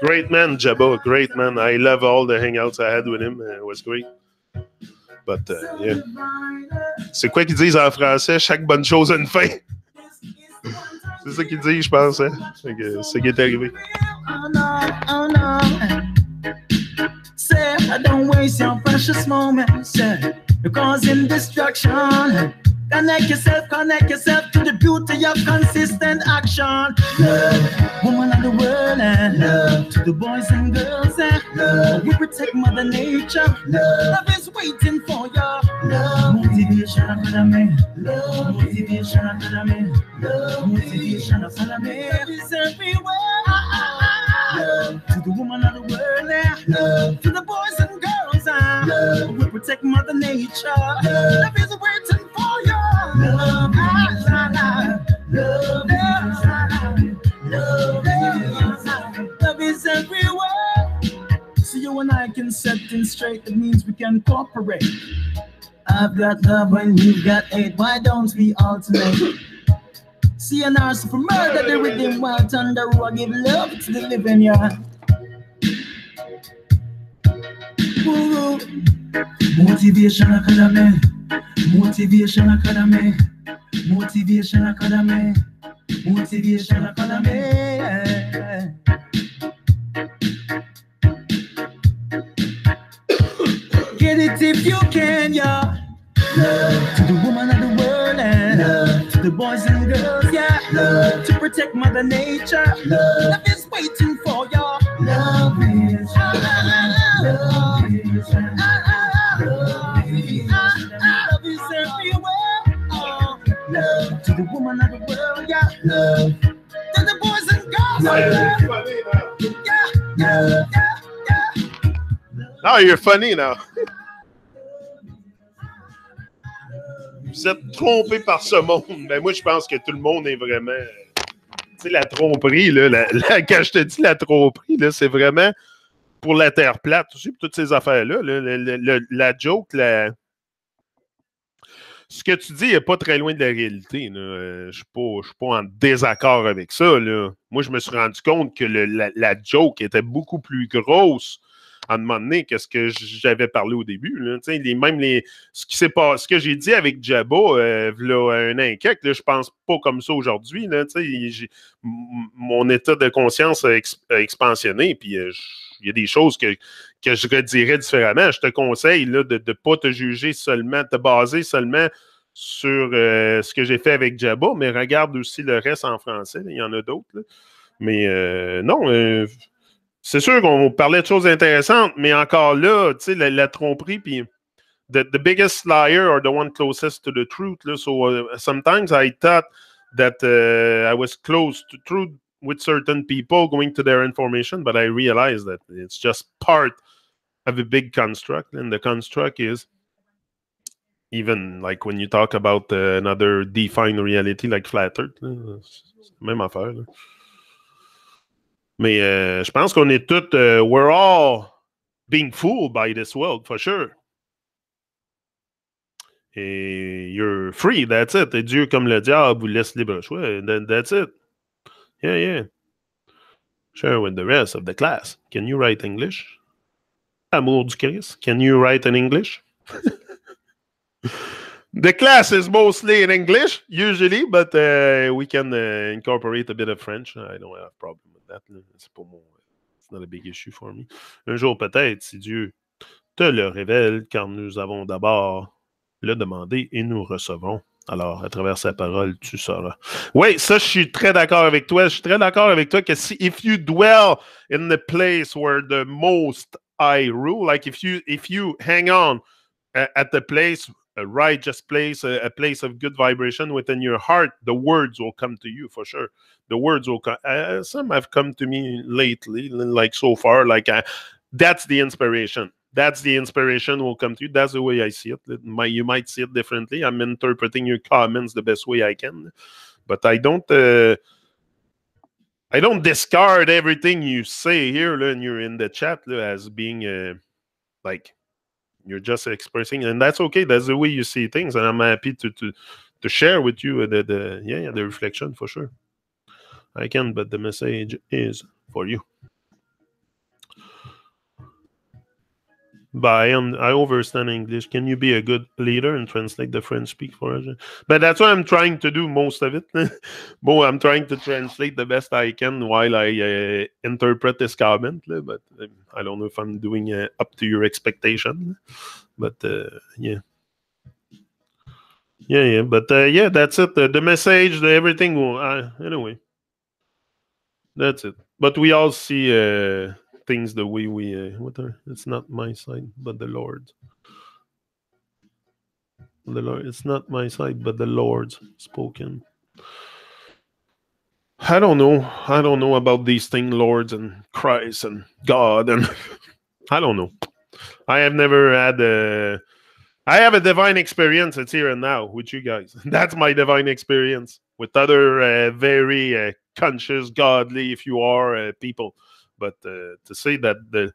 Great man, Jabba. Great man. I love all the hangouts I had with him. It was great. But, yeah. C'est quoi qu'ils disent en français? Chaque bonne chose a une fin. C'est ça qu'ils disent, je pense. Hein? C'est ce qui est arrivé. Oh no. Say, don't waste your precious moments. You're causing distraction. Connect yourself to the beauty of consistent action. Love, woman of the world, and love to the boys and girls. Love, we protect Mother Nature. Love is waiting for you. Love, Motivation Academy. Love, Motivation Academy. Love, Motivation Academy. Love is everywhere. Love to the woman of the world, love to the boys and girls. Love, we protect Mother Nature. Love is waiting for you. Love, love is everywhere. So you and I can set things straight. That means we can cooperate. I've got love when you've got hate. Why don't we alternate? See an arson for murder, the rhythm while thunder will give love to the living yard. Motivation Academy. Motivation Academy. Motivation Academy. Motivation Academy. Get it if you can, yeah. Love to the woman of the world, and love to the boys and girls, yeah. Love to protect Mother Nature. Love is waiting for you. Love is everywhere. Oh, love to the woman of the world, yeah. Love to the boys and girls, yeah. Now you're funny now. Vous êtes trompé par ce monde. Ben moi, je pense que tout le monde est vraiment... Tu sais, la tromperie, là, quand je te dis la tromperie, là, c'est vraiment pour la terre plate, aussi, pour toutes ces affaires-là. La joke, ce que tu dis n'est pas très loin de la réalité. Je ne suis pas en désaccord avec ça. Là. Moi, je me suis rendu compte que la joke était beaucoup plus grosse à un moment donné que ce que j'avais parlé au début. Là. Ce que j'ai dit avec Jabba, là, un an et quelques, là, je pense pas comme ça aujourd'hui. Mon état de conscience a expansionné, puis il y a des choses que je redirais différemment. Je te conseille là, de ne pas te juger seulement, de te baser seulement sur ce que j'ai fait avec Jabba, mais regarde aussi le reste en français. Là, il y en a d'autres. Là. Mais non... c'est sûr qu'on parlait de choses intéressantes, mais encore là, tu sais, la tromperie, puis the biggest liar or the one closest to the truth. Là. So sometimes I thought that I was close to truth with certain people going to their information, but I realized that it's just part of a big construct, and the construct is even like when you talk about another defined reality like Flat Earth, même affaire. Là. Mais je pense qu'on est tous, we're all being fooled by this world, for sure. Et you're free, that's it. Et Dieu, comme le diable, vous laisse libre choix. That's it. Yeah, yeah. Share with the rest of the class. Can you write English? Amour du Christ. Can you write in English? The class is mostly in English, usually, but we can incorporate a bit of French. I don't have a problem with that. It's not a big issue for me. Un jour, peut-être, si Dieu te le révèle, car nous avons d'abord le demandé et nous recevrons. Alors, à travers sa parole, tu sauras. Oui, ça, je suis très d'accord avec toi. Je suis très d'accord avec toi que si, if you dwell in the place where the most I rule, like if you hang on at the place, a righteous place, a place of good vibration within your heart, the words will come to you for sure. The words will come. Some have come to me lately, like so far, like that's the inspiration. That's the inspiration will come to you. That's the way I see it. You might see it differently. I'm interpreting your comments the best way I can, but I don't discard everything you say here and you're in the chat as being like you're just expressing, and that's okay. That's the way you see things, and I'm happy to share with you the reflection for sure. I can, but the message is for you. But I understand English. Can you be a good leader and translate the French speak for us? But that's what I'm trying to do, most of it. I'm trying to translate the best I can while I interpret this comment. But I don't know if I'm doing up to your expectation. But yeah. Yeah. But yeah, that's it. The message, everything will... anyway. That's it. But we all see... things the way we it's not my side but the Lord's. It's not my side but the Lord's spoken. I don't know about these things, Lords and Christ and God, and I don't know. I have never had I have a divine experience. It's here and now with you guys. That's my divine experience with other very conscious, godly, if you are, people. But to say that the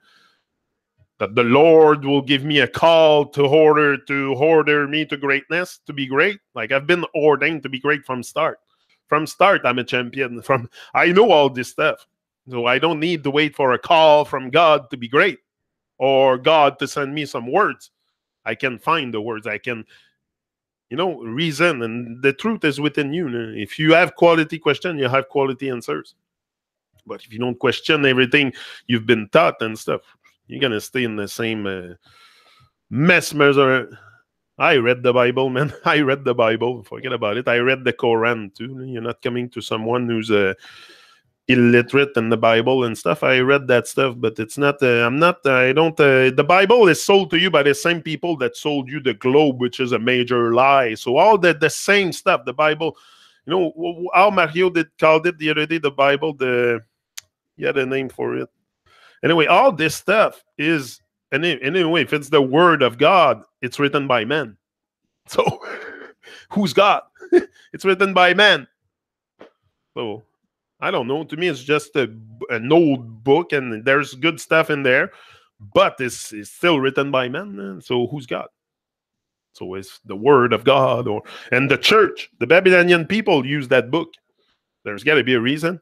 Lord will give me a call to order me to greatness, to be great. Like I've been ordained to be great from start. From start, I'm a champion. I know all this stuff. So I don't need to wait for a call from God to be great or God to send me some words. I can find the words. I can, reason. And the truth is within you. If you have quality question, you have quality answers. But if you don't question everything you've been taught and stuff, you're going to stay in the same mesmerism. I read the Bible, man. I read the Bible. Forget about it. I read the Quran too. You're not coming to someone who's illiterate in the Bible and stuff. I read that stuff, but it's not, the Bible is sold to you by the same people that sold you the globe, which is a major lie. So all the same stuff, the Bible, how Mario called it the other day, the Bible, he had a name for it. Anyway, all this stuff is, and anyway, if it's the word of God, it's written by men. So, who's God? It's written by men. So, I don't know. To me, it's just an old book, and there's good stuff in there, but it's still written by men. So, who's God? So, it's the word of God, and the church, the Babylonian people use that book. There's got to be a reason.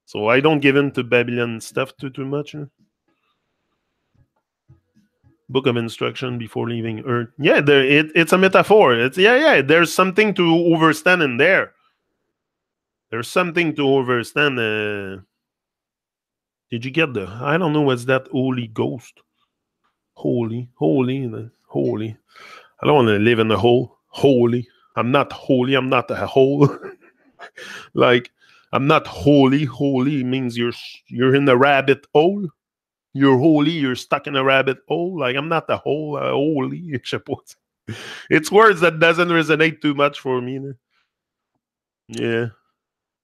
So I don't give in to Babylon stuff too much. Book of instruction before leaving Earth. Yeah, it's a metaphor. There's something to overstand in there. There's something to overstand. Did you get I don't know what's that Holy Ghost. Holy. I don't want to live in a hole. Holy. I'm not holy. I'm not a hole. Like, I'm not holy. Holy means you're in the rabbit hole. You're holy. You're stuck in a rabbit hole. Like, I'm not a hole. Holy. It's words that doesn't resonate too much for me. Yeah.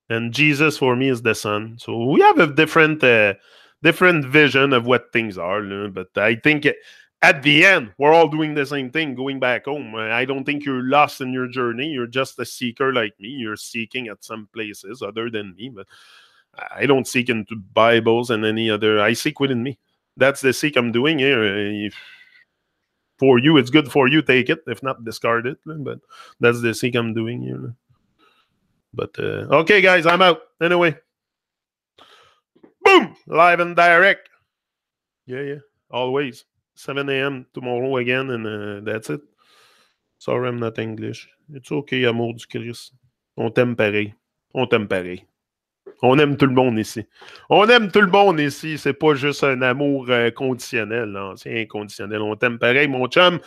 And Jesus for me is the Son. So we have a different vision of what things are. But I think at the end, we're all doing the same thing, going back home. I don't think you're lost in your journey. You're just a seeker like me. You're seeking at some places other than me, but I don't seek into Bibles and any other. I seek within me. That's the seek I'm doing here. If for you, it's good for you, take it. If not, discard it. But that's the seek I'm doing here. But okay, guys, I'm out. Anyway. Boom! Live and direct. Yeah. Always. 7 a.m. tomorrow again, and that's it. Sorry, I'm not English. It's okay, amour du Christ. On t'aime pareil. On t'aime pareil. On aime tout le monde ici. On aime tout le monde ici. C'est pas juste un amour conditionnel. Non, c'est inconditionnel. On t'aime pareil, mon chum.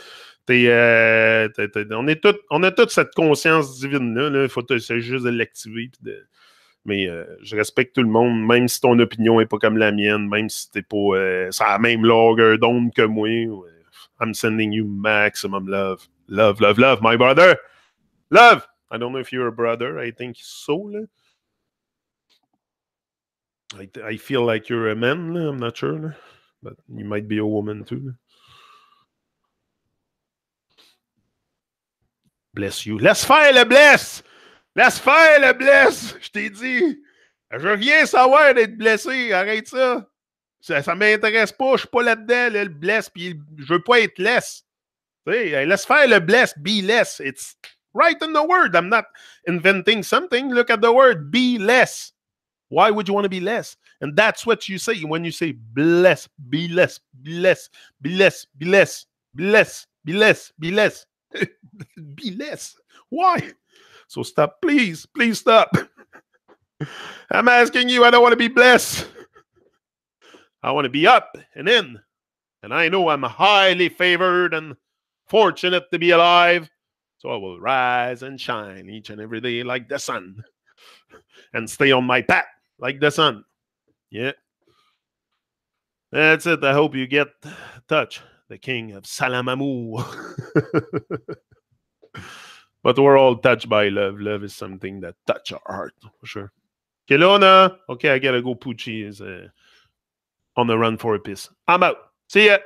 On a toute cette conscience divine-là. C'est juste de l'activer. Mais je respecte tout le monde, même si ton opinion n'est pas comme la mienne, même si t'es pas sur la même longueur d'onde que moi. I'm sending you maximum love. Love, love, love, my brother. Love. I don't know if you're a brother. I think so. I feel like you're a man. I'm not sure. But you might be a woman too. Bless you. Laisse faire le bless! Laisse faire le bless! Je t'ai dit. Je veux rien savoir d'être blessé. Arrête ça. Ça m'intéresse pas. Je suis pas là-dedans, le bless. Puis je veux pas être less. Hey, laisse faire le bless. Be less. It's right in the word. I'm not inventing something. Look at the word. Be less. Why would you want to be less? And that's what you say when you say bless. Be less. Be less. Be less. Be less. Be less. Be less. Be less. Be less. Why? So stop, please. Please stop. I'm asking you, I don't want to be blessed. I want to be up and in. And I know I'm highly favored and fortunate to be alive. So I will rise and shine each and every day like the sun. And stay on my path like the sun. Yeah. That's it. I hope you get touch. The king of Salamamu. But we're all touched by love. Love is something that touches our heart, for sure. Kelowna. Okay, I gotta go. Poochie is on the run for a piss. I'm out. See ya.